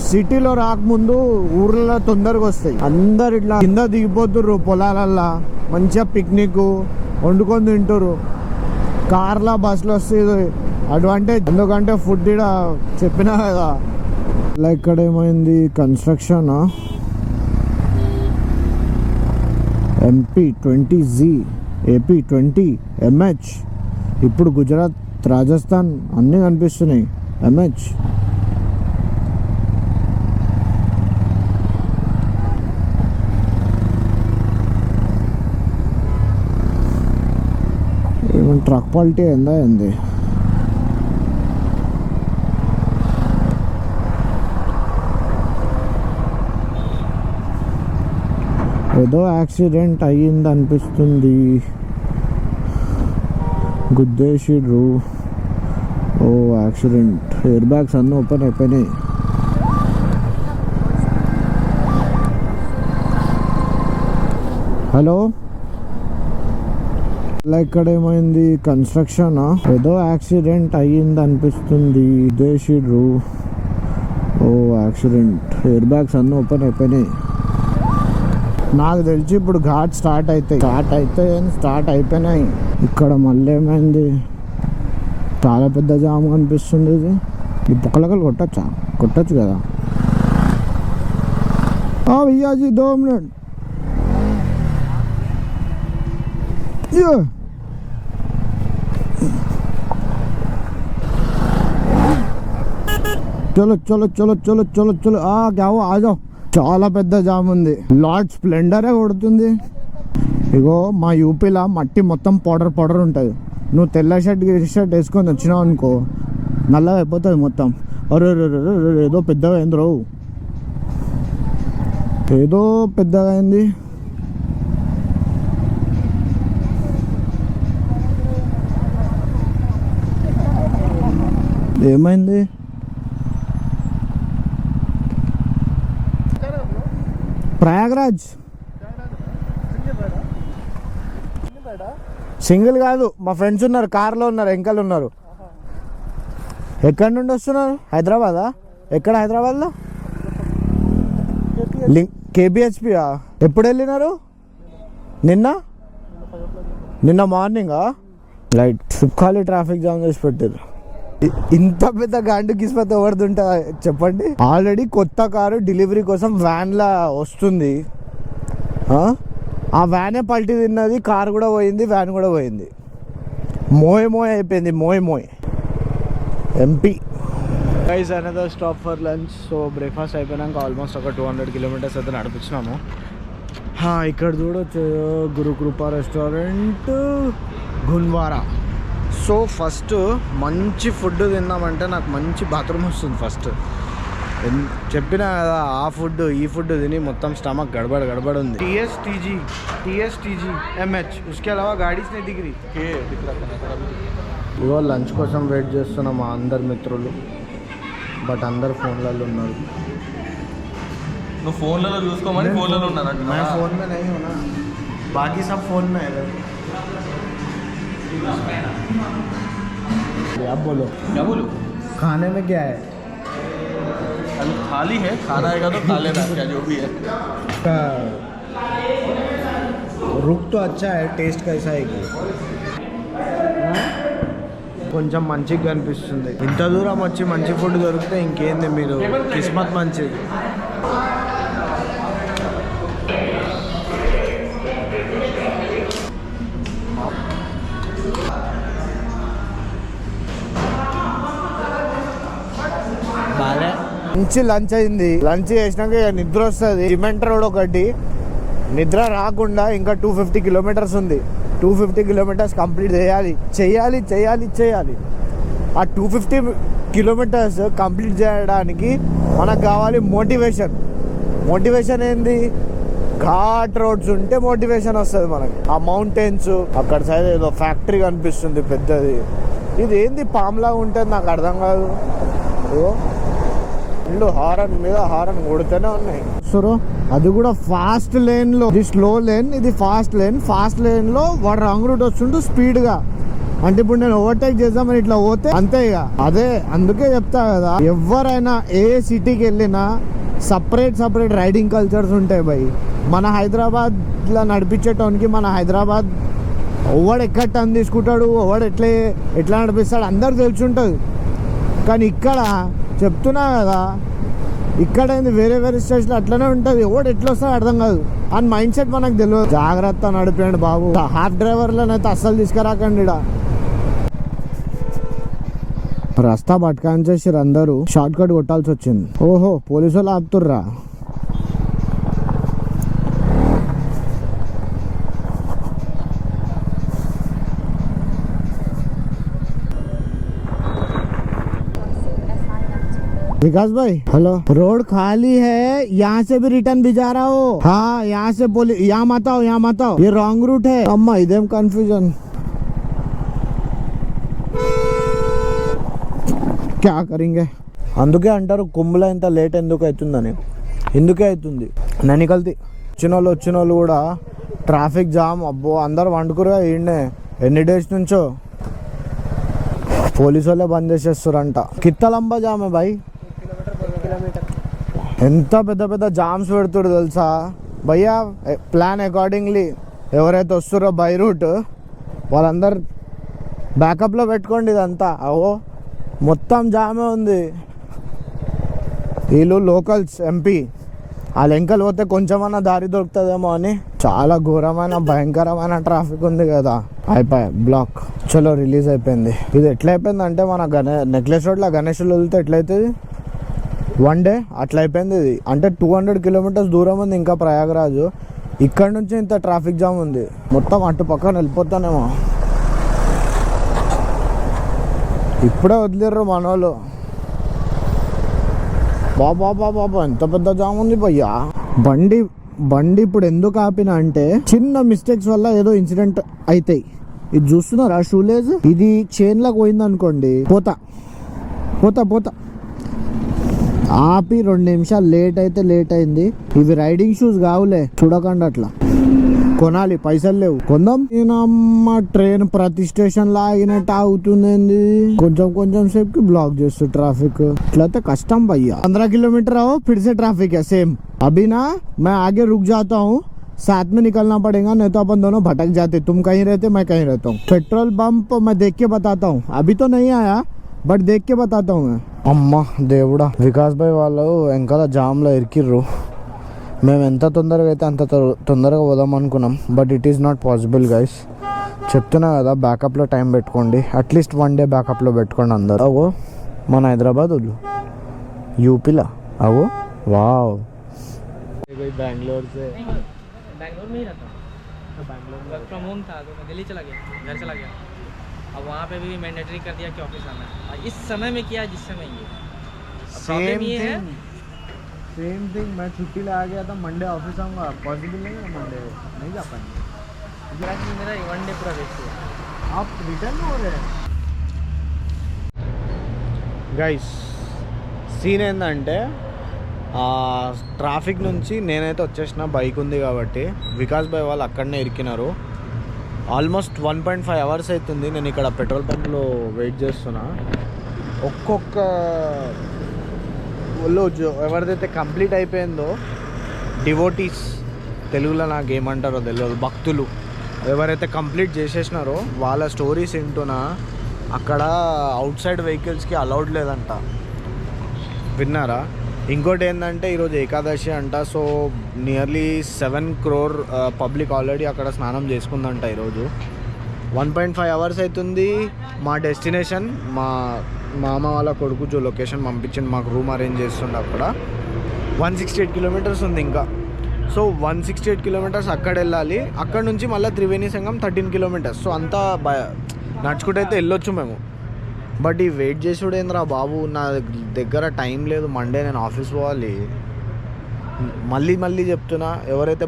సిటీలో రాకముందు ఊర్లలో తొందరగా వస్తాయి. అందరు ఇట్లా కింద దిగిపోతుర్రు పొలాలల్లా, మంచిగా పిక్నిక్ వండుకొని తింటారు. కార్లా బస్సులు వస్తాయి అడ్వాంటేజ్. ఎందుకంటే ఫుడ్ ఇక్కడ చెప్పినా కదా. అలా ఇక్కడ ఏమైంది కన్స్ట్రక్షన్. MP20Z, AP20, MH. ఇప్పుడు గుజరాత్, రాజస్థాన్ అన్నీ కనిపిస్తున్నాయి. MH ఏమైనా ట్రక్ క్వాలిటీ ఏందా ఏంది. ఏదో యాక్సిడెంట్ అయ్యింది అనిపిస్తుంది, గుద్దేసిర్రు. ఓ యాక్సిడెంట్. ఎయిర్ బ్యాగ్స్ అన్నీ ఓపెన్ అయిపోయినాయి. హలో, అలా ఇక్కడ ఏమైంది కన్స్ట్రక్షన్. ఏదో యాక్సిడెంట్ అయ్యింది అనిపిస్తుంది, గుద్దేసిర్రు. ఓ యాక్సిడెంట్. ఎయిర్ బ్యాగ్స్ అన్నీ ఓపెన్ అయిపోయినాయి. నాకు తెలిసి ఇప్పుడు ఘాట్ స్టార్ట్ అయిపోయినాయి. ఇక్కడ మళ్ళీ ఏమైంది, చాలా పెద్ద జామ్ కనిపిస్తుంది. ఇది ఈ పుక్కలకలు కొట్టచ్చు కదా. భయ్యాజీ 2 मिनट. చలో చలో చలో చలో చలో చలో. క్యా హువా, ఆ జాओ. చాలా పెద్ద జామ్ ఉంది. లార్డ్ స్ప్లెండరే కొడుతుంది. ఇగో మా యూపీలో మట్టి మొత్తం పౌడర్ ఉంటుంది. నువ్వు తెల్ల షర్ట్ వేసుకొని వచ్చినావు అనుకో, నల్లగా అయిపోతుంది మొత్తం. అరే ఏదో పెద్దగా అయింది రావు, ఏదో పెద్దగా అయింది. ఏమైంది? ప్రయాగ్రాజ్ సింగిల్ కాదు, మా ఫ్రెండ్స్ ఉన్నారు, కార్లో ఉన్నారు, వెంకలు ఉన్నారు. ఎక్కడి నుండి వస్తున్నారు? హైదరాబాదా? ఎక్కడ హైదరాబాద్లో? KBHP. ఎప్పుడు వెళ్ళినారు? నిన్న మార్నింగా? లైట్ ఖాళీ ట్రాఫిక్ జామ్ చేసి పెట్టారు. ఇంత పెద్ద గాండు కిస్మత్ ఎవరిదుంటా చెప్పండి. ఆల్రెడీ కొత్త కారు డెలివరీ కోసం వ్యాన్లా వస్తుంది. ఆ వ్యానే పల్టీ తిన్నది, కారు కూడా పోయింది, వ్యాన్ కూడా పోయింది. మోయ్ అయిపోయింది, మోయ్. MP guys another stop for lunch. So breakfast అయిపోయినాక ఆల్మోస్ట్ ఒక 200 కిలోమీటర్స్ అయితే నడిపించినాము. ఇక్కడ చూడొచ్చు గురుకృప రెస్టారెంట్, గున్వారా. సో ఫస్ట్ మంచి ఫుడ్ తిందామంటే నాకు మంచి బాత్రూమ్ వస్తుంది. ఫస్ట్ చెప్పిన కదా, ఆ ఫుడ్ ఈ ఫుడ్ తిని మొత్తం స్టమక్ గడబడ ఉంది. TSTG MH उसके अलावा गाड़ी से दिख रही. ఇగో లంచ్ కోసం వెయిట్ చేస్తున్నాం మా అందరు మిత్రులు, బట్ అందరు ఫోన్లలో ఉన్నారు. నువ్వు ఫోన్లలో చూసుకోమని ఫోన్లలో ఉన్నాను. मैं फोन में नहीं हूँ ना, बाकी सब फोन में है. आप बोलो. क्या बोलूं? खाने में क्या है? थाली है, खाना आएगा तो खा लेना, क्या जो भी है. रुक तो अच्छा है, टेस्ट कैसा है कि కొంచెం మంచిగా కనిపిస్తుంది. ఇంత దూరం వచ్చి మంచి ఫుడ్ దొరికితే ఇంకేంది, మీరు కిస్మత్ మంచిది. బాలే మంచి లంచ్ అయింది. లంచ్ చేసినాక ఇక నిద్ర వస్తుంది. సిమెంట్ రోడ్ ఒకటి, నిద్ర రాకుండా ఇంకా 250 కిలోమీటర్స్ ఉంది. 250 కిలోమీటర్స్ కంప్లీట్ చేయాలి. ఆ 250 కిలోమీటర్స్ కంప్లీట్ చేయడానికి మనకు కావాలి మోటివేషన్ ఏంది? ఘాట్ రోడ్స్ ఉంటే మోటివేషన్ వస్తుంది మనకి. ఆ మౌంటైన్స్, అక్కడ సైడ్ ఏదో ఫ్యాక్టరీ కనిపిస్తుంది పెద్దది. ఇది ఏంది పామ్లా ఉంటుంది, నాకు అర్థం కాదు. ఇల్లు హారన్ మీద హారన్ కొడుతూనే ఉన్నాయి. సో అది కూడా ఫాస్ట్ లేన్ లో, ఇది స్లో లేన్, ఇది ఫాస్ట్ లేన్ లో వాడు రాంగ్ రూట్ వస్తుంటూ స్పీడ్ గా. అంటే ఇప్పుడు నేను ఓవర్టేక్ చేద్దామని ఇట్లా పోతే అంతే ఇక. అదే అందుకే చెప్తా కదా, ఎవరైనా ఏ సిటీకి వెళ్ళినా సపరేట్ రైడింగ్ కల్చర్స్ ఉంటాయి భయ్. మన హైదరాబాద్ లో నడిపించేటోనికి మన హైదరాబాద్ ఎవడు ఎక్కడ టర్న్ తీసుకుంటాడు, ఎవడు ఎట్లా నడిపిస్తాడు అందరు తెలుసుంటుంది. కానీ ఇక్కడ చెప్తున్నా కదా, ఇక్కడ వేరే స్టేషన్ అట్లనే ఉంటుంది. ఎవడు ఎట్లా వస్తాడో అర్థం కాదు. అని మైండ్ సెట్ మనకు తెలియదు. జాగ్రత్త నడిపండి బాబు. హాఫ్ డ్రైవర్లనైతే అస్సలు తీసుకురాకండి. రస్తా పట్టుకాంచేసారు అందరూ, షార్ట్ కట్ కొట్టాల్సి వచ్చింది. ఓహో, పోలీసు వాళ్ళు ఆపుతుర్రా. विकास भाई हेलो, रोड खाली है, यहाँ से भी रिटर्न भी जा रहा हो. हाँ, यहाँ से यहाँ मत आओ, ये रॉन्ग रूट है. अम्मा इधम कंफ्यूजन क्या करेंगे. అందుకే అంటారు కుంభలో ఇంత లేట్ ఎందుకు అవుతుందని. ఎందుకే అవుతుంది, ననికల్తి వచ్చిన వాళ్ళు కూడా ట్రాఫిక్ జామ్. అబ్బో, అందరు వండుకురుగా ఈయనే ఎన్ని డేస్ నుంచో. పోలీసు వాళ్ళే బంద్ చేసేస్తారంట. కిత్తలంబా జామే బాయ్, ఎంత పెద్ద జామ్స్ పెడుతుడు తెలుసా భయ్యా. ప్లాన్ అకార్డింగ్లీ ఎవరైతే వస్తారో బై రూట్ వాళ్ళందరు బ్యాకప్లో పెట్టుకోండి. ఇదంతా అవో మొత్తం జామే ఉంది. వీళ్ళు లోకల్స్ ఎంపీ, వాళ్ళ వెంకలు పోతే కొంచెమన్నా దారి దొరుకుతుందేమో అని. చాలా ఘోరమైన భయంకరమైన ట్రాఫిక్ ఉంది కదా. అయిపోయి బ్లాక్. చలో రిలీజ్ అయిపోయింది. ఇది ఎట్లా అయిపోయింది అంటే, మన నెక్లెస్ రోడ్లో గణేషులు వెళ్తే ఎట్లయితుంది, 1 డే అట్లా అయిపోయింది ఇది. అంటే 200 కిలోమీటర్స్ దూరం ఉంది ఇంకా ప్రయాగరాజు. ఇక్కడ నుంచి ఇంత ట్రాఫిక్ జామ్ ఉంది. మొత్తం అటు పక్కన వెళ్ళిపోతానేమో. ఇప్పుడే వదిలేరు మనోళ్ళు. బాబా ఎంత పెద్ద జామ్ ఉంది భయ్యా. బండి ఇప్పుడు ఎందుకు ఆపిన అంటే, చిన్న మిస్టేక్స్ వల్ల ఏదో ఇన్సిడెంట్ అవుతాయి. ఇది చూస్తున్నారా షూలేజ్, ఇది చైన్ లకు పోయింది అనుకోండి, పోతా ఆపి 2 నిమిషాలు లేట్ అయితే లేట్ అయింది. ఇవి రైడింగ్ షూస్ కావులే, చూడకండి అట్లా. కొనాలి, పైసలు లేవు, కొందాం. నేనమ్మ ట్రైన్ ప్రతి స్టేషన్ లా ఆగినట్టు ఆగుతుంది. కొంచెం సేపు బ్లాక్ చేస్తూ ట్రాఫిక్. ఇట్లయితే కష్టం భయ్యా. 15 किलोमीटर आओ फिर से ट्रैफिक है सेम. अभी ना मैं आगे रुक जाता हूँ, साथ में निकलना पड़ेगा, नहीं तो अपन दोनों भटक जाते. तुम कहीं रहते, मैं कहीं रहता हूँ. पेट्रोल पंप मैं देख के बताता हूँ. अभी तो नहीं आया బట్ దేక్కే బతాతా హూ. అమ్మా దేవుడా, వికాస్ భాయ్ వాళ్ళు వెనకాల జామ్లో ఇరికిర్రు. మేము ఎంత తొందరగా అయితే అంత తొందరగా పోదాం అనుకున్నాం, but it is not possible guys. చెప్తున్నా కదా, బ్యాకప్లో టైం పెట్టుకోండి. అట్లీస్ట్ 1 డే బ్యాకప్లో పెట్టుకోండి అందరు. అవో మన హైదరాబాద్ వాళ్ళు యూపీలా. అవో వావ్. बैंगलोर में ही रहता हूँ. वर्क फ्रॉम होम था तो मैं दिल्ली चला गया, घर चला गया. अब वहाँ पे भी मैंडेटरी कर दिया कि ऑफिस आना है. इस समय में किया जिस समय ये प्रॉब्लम ये है. Same thing. मैं छुट्टी ले आ गया था, मंडे ऑफिस आऊँगा. पॉसिबल नहीं है, मंडे नहीं जा पाएंगे. मेरा 1 डे पूरा वेस्ट हुआ. आप रिटर्न हो रहे हैं గైస్. సీన్ ఏంటంటే, ట్రాఫిక్ నుంచి నేనైతే వచ్చేసిన, బైక్ ఉంది కాబట్టి. వికాస్ భాయ్ వాళ్ళు అక్కడనే ఇరికినారు. ఆల్మోస్ట్ 1.5 అవర్స్ అవుతుంది నేను ఇక్కడ పెట్రోల్ పంప్లో వెయిట్ చేస్తున్నా. ఒక్కొక్క వాళ్ళు ఎవరిదైతే కంప్లీట్ అయిపోయిందో, డివోటీస్ తెలుగులో నాకు ఏమంటారో తెలియదు, భక్తులు ఎవరైతే కంప్లీట్ చేసేసినారో వాళ్ళ స్టోరీస్ వింటున్నా. అక్కడ అవుట్ సైడ్ వెహికల్స్కి అలౌడ్ లేదంట, విన్నారా? ఇంకోటి ఏంటంటే ఈరోజు ఏకాదశి అంట. So nearly 7 crore public already అక్కడ స్నానం చేసుకుందంట ఈరోజు. 1.5 hours అవుతుంది మా డెస్టినేషన్. మా మామ వాళ్ళ కొడుకు జో లొకేషన్ పంపించింది, మాకు రూమ్ అరేంజ్ చేస్తుండే అక్కడ. 168 kilometers ఉంది ఇంకా. సో 168 kilometers అక్కడ వెళ్ళాలి. అక్కడ నుంచి మళ్ళీ త్రివేణి సంగం 13 kilometers. సో అంతా నడుచుకుంటూ అయితే వెళ్ళొచ్చు మేము. బట్ ఈ వెయిట్ చేసుడు ఏంద్రా బాబు, నా దగ్గర టైం లేదు. మండే నేను ఆఫీస్ పోవాలి. మళ్ళీ చెప్తున్నా, ఎవరైతే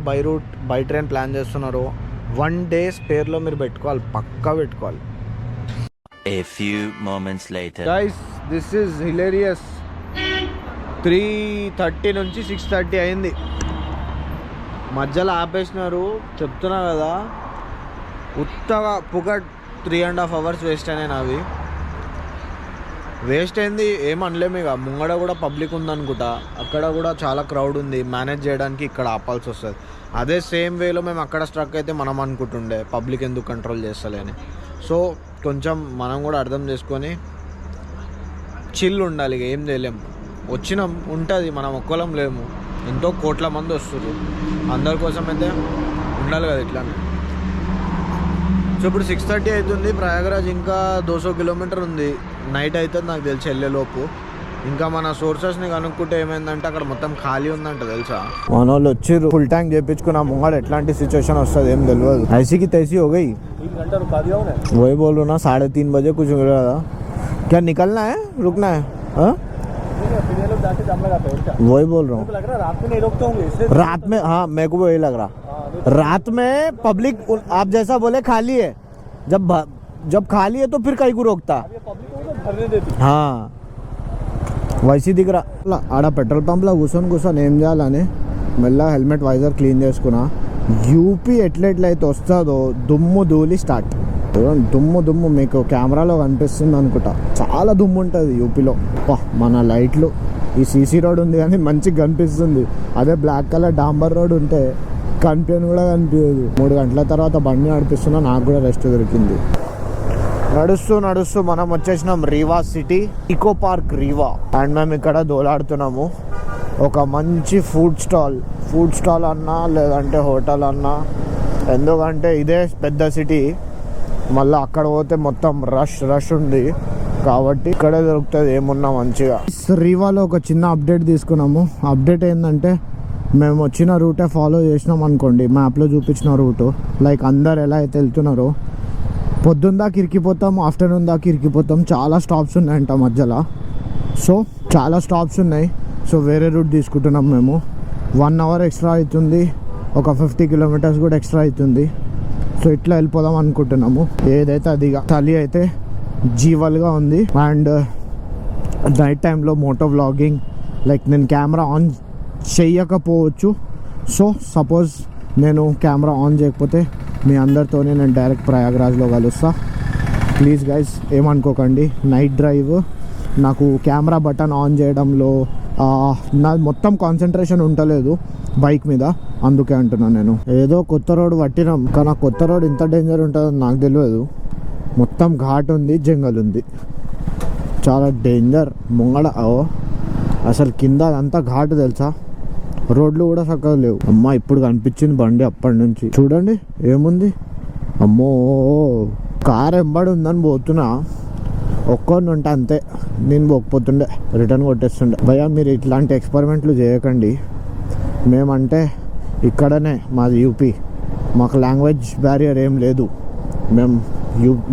బై ట్రైన్ ప్లాన్ చేస్తున్నారో 1 day స్పేర్లో మీరు పెట్టుకోవాలి, పక్కా పెట్టుకోవాలి. A few moments later. Guys, this is hilarious. 3:30 నుంచి 6:30 అయింది. మధ్యలో ఆపేసినారు. చెప్తున్నా కదా, ఉత్తగా పుగట్ 3.5 hours వేస్ట్ అయినాయి నావి. వేస్ట్ అయింది ఏమనలేము. ఇక ముంగడ కూడా పబ్లిక్ ఉందనుకుంటా, అక్కడ కూడా చాలా క్రౌడ్ ఉంది. మేనేజ్ చేయడానికి ఇక్కడ ఆపాల్సి వస్తుంది. అదే సేమ్ వేలో మేము అక్కడ స్ట్రక్ అయితే మనం అనుకుంటుండే పబ్లిక్ ఎందుకు కంట్రోల్ చేస్తలే అని. సో కొంచెం మనం కూడా అర్థం చేసుకొని చిల్ ఉండాలి. ఇక ఏం చేయలేము, వచ్చినాం ఉంటుంది, మనం ఒక్కలం లేము. ఎంతో కోట్ల మంది వస్తారు, అందరి కోసం అయితే ఉండాలి కదా ఇట్లానే. సో ఇప్పుడు 6:30 అవుతుంది. ప్రయాగరాజ్ ఇంకా 200 kilometers ఉంది. నైట్ అవుతుంది నాకు తెలిసి వెళ్ళేలోపు. ఇంకా మన సోర్సెస్ని కనుక్కుంటే ఏమైందంటే అక్కడ మొత్తం ఖాళీ ఉందంట తెలుసా. మన వాళ్ళు వచ్చిర్రు, ఫుల్ ట్యాంక్ చేయించుకున్నా. ముంగడ ఎట్లాంటి సిచ్యువేషన్ వస్తుంది ఏం తెలియదు. ఐసీకి తైసి हो गई, वही बोल रहा ना. 3:30 बजे कुछ हो रहा था. क्या निकलना है, रुकना है? वही बोल रहा हूँ. रात में, हाँ मेरे को वही लग रहा. रात में पब्लिक आप जैसा बोले खाली है. जब खाली है तो फिर कहीं को रोकता. हाँ वैसी दिख रहा. ఆడ పెట్రోల్ పంప్లో కూర్చొని ఏం చేయాలని మెల్ల హెల్మెట్ వైజర్ క్లీన్ చేసుకున్నా. యూపీ ఎట్లయితే వస్తుందో దుమ్ము ధూళి స్టార్ట్. దుమ్ము మీకు కెమెరాలో కనిపిస్తుంది అనుకుంటా. చాలా దుమ్ము ఉంటుంది యూపీలో. మన లైట్లు, ఈ సీసీ రోడ్ ఉంది కానీ మంచిగా కనిపిస్తుంది. అదే బ్లాక్ కలర్ డాంబర్ రోడ్ ఉంటే కనిపించని కూడా కనిపించదు. 3 గంటల తర్వాత బండి నడిపిస్తున్నా, నాకు కూడా రెస్ట్ దొరికింది. నడుస్తూ మనం వచ్చేసినాం Riva city, eco park Riva. And మేము ఇక్కడ దోలాడుతున్నాము. ఒక మంచి ఫుడ్ స్టాల్ అన్నా లేదంటే హోటల్ అన్నా, ఎందుకంటే ఇదే పెద్ద సిటీ. మళ్ళీ అక్కడ పోతే మొత్తం రష్ ఉంది కాబట్టి ఇక్కడే దొరుకుతుంది ఏమున్నా మంచిగా. రీవాలో ఒక చిన్న అప్డేట్ తీసుకున్నాము. అప్డేట్ ఏంటంటే మేము వచ్చిన రూటే ఫాలో చేసినాం అనుకోండి, మ్యాప్లో చూపించిన రూటు. లైక్ అందరు ఎలా అయితే వెళ్తున్నారో, పొద్దున్న దాకా ఇరికిపోతాం, ఆఫ్టర్నూన్ దాకా ఇరికిపోతాం. చాలా స్టాప్స్ ఉన్నాయంట మధ్యలో. సో చాలా స్టాప్స్ ఉన్నాయి. సో వేరే రూట్ తీసుకుంటున్నాం మేము. 1 hour ఎక్స్ట్రా అవుతుంది, ఒక 50 kilometers కూడా ఎక్స్ట్రా అవుతుంది. సో ఇట్లా వెళ్ళిపోదాం అనుకుంటున్నాము. ఏదైతే అది చలి అయితే జీవల్గా ఉంది. అండ్ నైట్ టైంలో మోటో వ్లాగింగ్, లైక్ నేను కెమెరా ఆన్ చెయ్యకపోవచ్చు. సో సపోజ్ నేను కెమెరా ఆన్ చేయకపోతే మీ అందరితోనే నేను డైరెక్ట్ ప్రయాగరాజ్లో కలుస్తా. ప్లీజ్ గైస్ ఏమనుకోకండి. నైట్ డ్రైవ్, నాకు కెమెరా బటన్ ఆన్ చేయడంలో నా మొత్తం కాన్సన్ట్రేషన్ ఉండలేదు బైక్ మీద, అందుకే అంటున్నాను నేను. ఏదో కొత్త రోడ్ పట్టినాం, కానీ ఆ కొత్త రోడ్ ఇంత డేంజర్ ఉంటుందని నాకు తెలియదు. మొత్తం ఘాట్ ఉంది, జంగల్ ఉంది, చాలా డేంజర్. ముంగడ అసలు కింద అదంతా ఘాట్ తెలుసా. రోడ్లు కూడా చక్కగా లేవు. అమ్మ ఇప్పుడు కనిపించింది బండి అప్పటి నుంచి. చూడండి ఏముంది. అమ్మో, కార్ ఎంబడి ఉందని పోతున్నా. ఒక్కరిని ఉంటే అంతే, నేను పోకపోతుండే, రిటర్న్ కొట్టేస్తుండే. భయ్యా మీరు ఇట్లాంటి ఎక్స్పెరిమెంట్లు చేయకండి. మేమంటే ఇక్కడనే, మాది యూపీ, మాకు లాంగ్వేజ్ బ్యారియర్ ఏం లేదు. మేము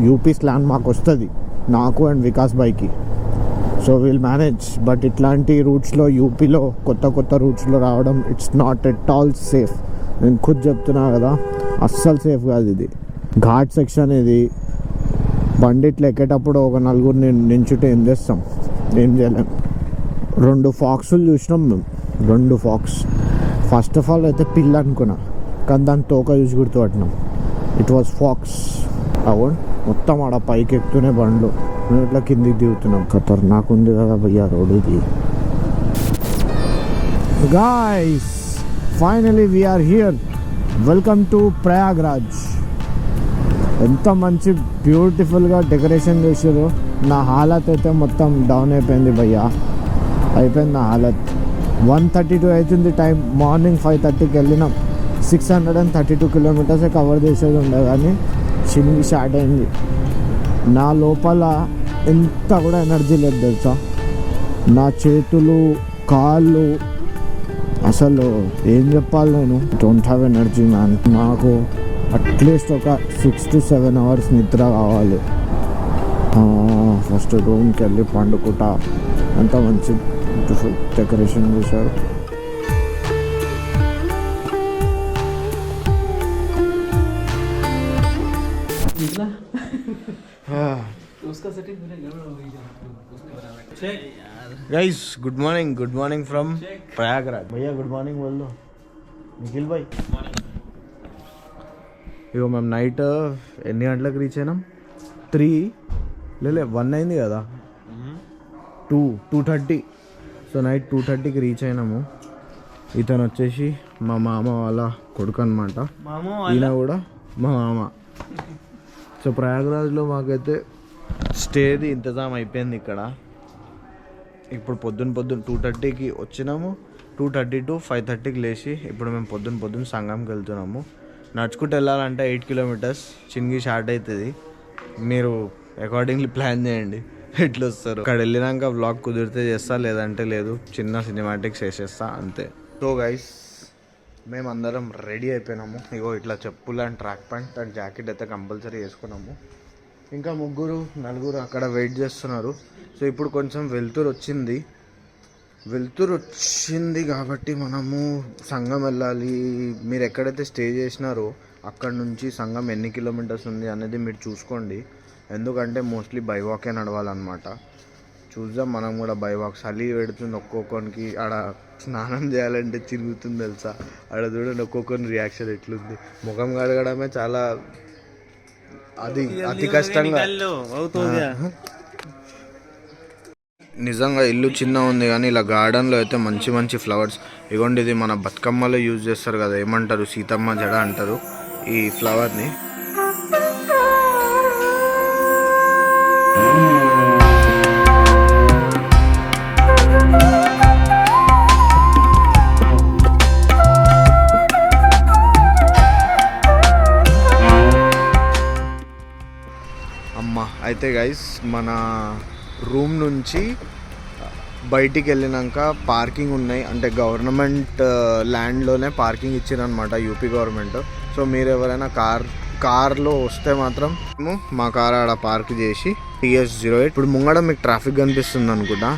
యూపీ స్లాంగ్ మాకు వస్తుంది, నాకు అండ్ వికాస్ బాయ్కి. So will manage. బట్ ఇట్లాంటి రూట్స్లో, యూపీలో కొత్త రూట్స్లో రావడం it's not at all safe. నేను ఖుద్ చెప్తున్నా కదా, అస్సలు సేఫ్ కాదు ఇది. ఘాట్ సెక్షన్ ఇది. బండి ఇట్లా ఎక్కేటప్పుడు ఒక 4 నించుంటే ఏం చేస్తాం, ఏం చేయలేం. 2 ఫాక్స్లు చూసినాం మేము, 2 ఫాక్స్. ఫస్ట్ ఆఫ్ ఆల్ అయితే పిల్ల అనుకున్నా, కానీ దాని తోక చూసి గుర్తుపట్టినాం. It was pox. అవును, మొత్తం ఆడ పైకి ఎక్కుతూనే బండ్లు, మేము ఇట్లా కిందికి దిగుతున్నాం. ఖతర్నాక్ ఉంది కదా భయ్యా రోడ్ ఇది. Guys finally we're here. Welcome to Prayagraj. ఎంత మంచి బ్యూటిఫుల్గా డెకరేషన్ చేసారు. నా హాలత్ అయితే మొత్తం డౌన్ అయిపోయింది భయ్యా, అయిపోయింది నా హాలత్. 1:32 అవుతుంది టైం. మార్నింగ్ 5:30కి వెళ్ళినాం. 632 కిలోమీటర్సే కవర్ చేసేది ఉండే కానీ చిన్ని స్టార్ట్ అయింది. నా లోపల ఎంత కూడా ఎనర్జీ లేదు తెలుసా. నా చేతులు కాళ్ళు అసలు ఏం చెప్పాలి, నేను డోంట్ హ్యావ్ ఎనర్జీ మ్యాన్. నాకు అట్లీస్ట్ ఒక 6 to 7 అవర్స్ నిద్ర కావాలి. ఫస్ట్ రూమ్కి వెళ్ళి పండుకుంటా. అంత మంచి బ్యూటిఫుల్ డెకరేషన్ చేశారు. Guys good morning from Prayagraj. भैया गुड मॉर्निंग बोल दो. निखिल भाई ఇగో మేము నైట్ ఎన్ని గంటలకు రీచ్ అయినాం? 1 అయింది కదా, 2:30. సో నైట్ 2:30కి రీచ్ అయినాము. ఇతను వచ్చేసి మా మామ వాళ్ళ కొడుకు అనమాట. ఈయన కూడా మా మామ. సో ప్రయాగరాజ్లో మాకైతే స్టేది ఇంతజాం అయిపోయింది ఇక్కడ. ఇప్పుడు పొద్దున్న 2:30కి వచ్చినాము. 2:30 to 5:30కి లేచి ఇప్పుడు మేము పొద్దున్న సంగంకి వెళ్తున్నాము. నడుచుకుంటూ వెళ్ళాలంటే 8 kilometers. చిన్నగి స్టార్ట్ అవుతుంది. మీరు అకార్డింగ్లీ ప్లాన్ చేయండి ఎట్లా వస్తారు. అక్కడ వెళ్ళినాక వ్లాగ్ కుదిరితే చేస్తా, లేదంటే లేదు. చిన్న సినిమాటిక్స్ వేసేస్తా అంతే. సో గైస్ మేమందరం రెడీ అయిపోయినాము. ఇగో ఇట్లా చెప్పులు and track pant and jacket అయితే కంపల్సరీ వేసుకున్నాము. ఇంకా 3-4 అక్కడ వెయిట్ చేస్తున్నారు. సో ఇప్పుడు కొంచెం వెలుతురు వచ్చింది కాబట్టి మనము సంగం వెళ్ళాలి. మీరు ఎక్కడైతే స్టే చేసినారో అక్కడ నుంచి సంగం ఎన్ని కిలోమీటర్స్ ఉంది అనేది మీరు చూసుకోండి. ఎందుకంటే మోస్ట్లీ బైవాకే నడవాలన్నమాట. చూద్దాం మనం కూడా బైవాక్. చలి పెడుతుంది ఒక్కొక్కరికి. ఆడ స్నానం చేయాలంటే తిరుగుతుంది తెలుసా. ఆడ చూడండి ఒక్కొక్కరి రియాక్షన్ ఎట్లుంది. ముఖం కడగడమే చాలా అతి కష్టంగా. నిజంగా ఇల్లు చిన్న ఉంది కానీ ఇలా గార్డెన్లో అయితే మంచి ఫ్లవర్స్. ఇగోండి ఇది మన బతుకమ్మలో యూజ్ చేస్తారు కదా, ఏమంటారు, సీతమ్మ జడ అంటారు ఈ ఫ్లవర్ని. అయితే గైస్ మన రూమ్ నుంచి బయటికి వెళ్ళినాక పార్కింగ్ ఉన్నాయి. అంటే గవర్నమెంట్ ల్యాండ్లోనే పార్కింగ్ ఇచ్చారనమాట, యూపీ గవర్నమెంట్. సో మీరు ఎవరైనా కార్లో వస్తే మాత్రం మా కార్ ఆడ పార్క్ చేసి TS08. ఇప్పుడు ముంగడ మీకు ట్రాఫిక్ కనిపిస్తుంది అనుకుంటా.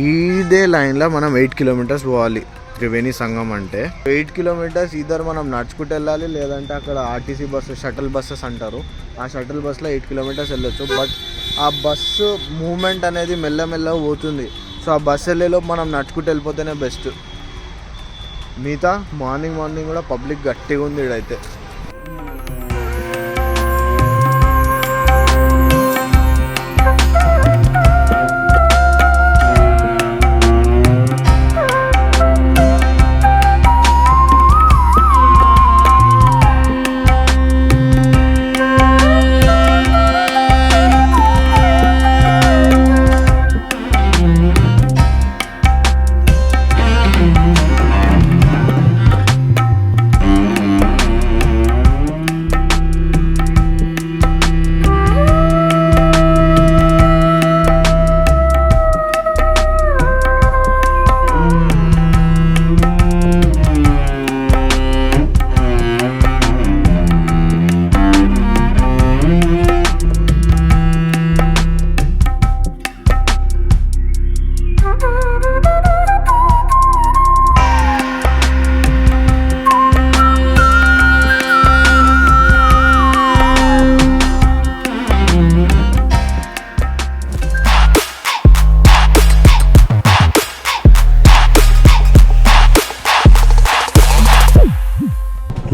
ఇదే లైన్లో మనం 8 kilometers పోవాలి త్రివేణి సంగం. అంటే 8 kilometers ఈధర్ మనం నడుచుకుంటూ వెళ్ళాలి, లేదంటే అక్కడ ఆర్టీసీ బస్సు, షటిల్ బస్సెస్ అంటారు, ఆ షటిల్ బస్సులో 8 kilometers వెళ్ళొచ్చు. బట్ ఆ బస్సు మూమెంట్ అనేది మెల్లమెల్లగా పోతుంది. సో ఆ బస్సు వెళ్ళేలోపు మనం నడుచుకుంటూ వెళ్ళిపోతేనే బెస్ట్. మిగతా మార్నింగ్ కూడా పబ్లిక్ గట్టిగా ఉంది ఇడైతే.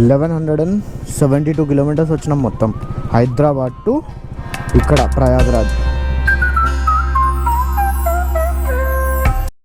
$1,172 kilometers వచ్చినాం మొత్తం, హైదరాబాద్ టు ఇక్కడ ప్రయాగరాజ్.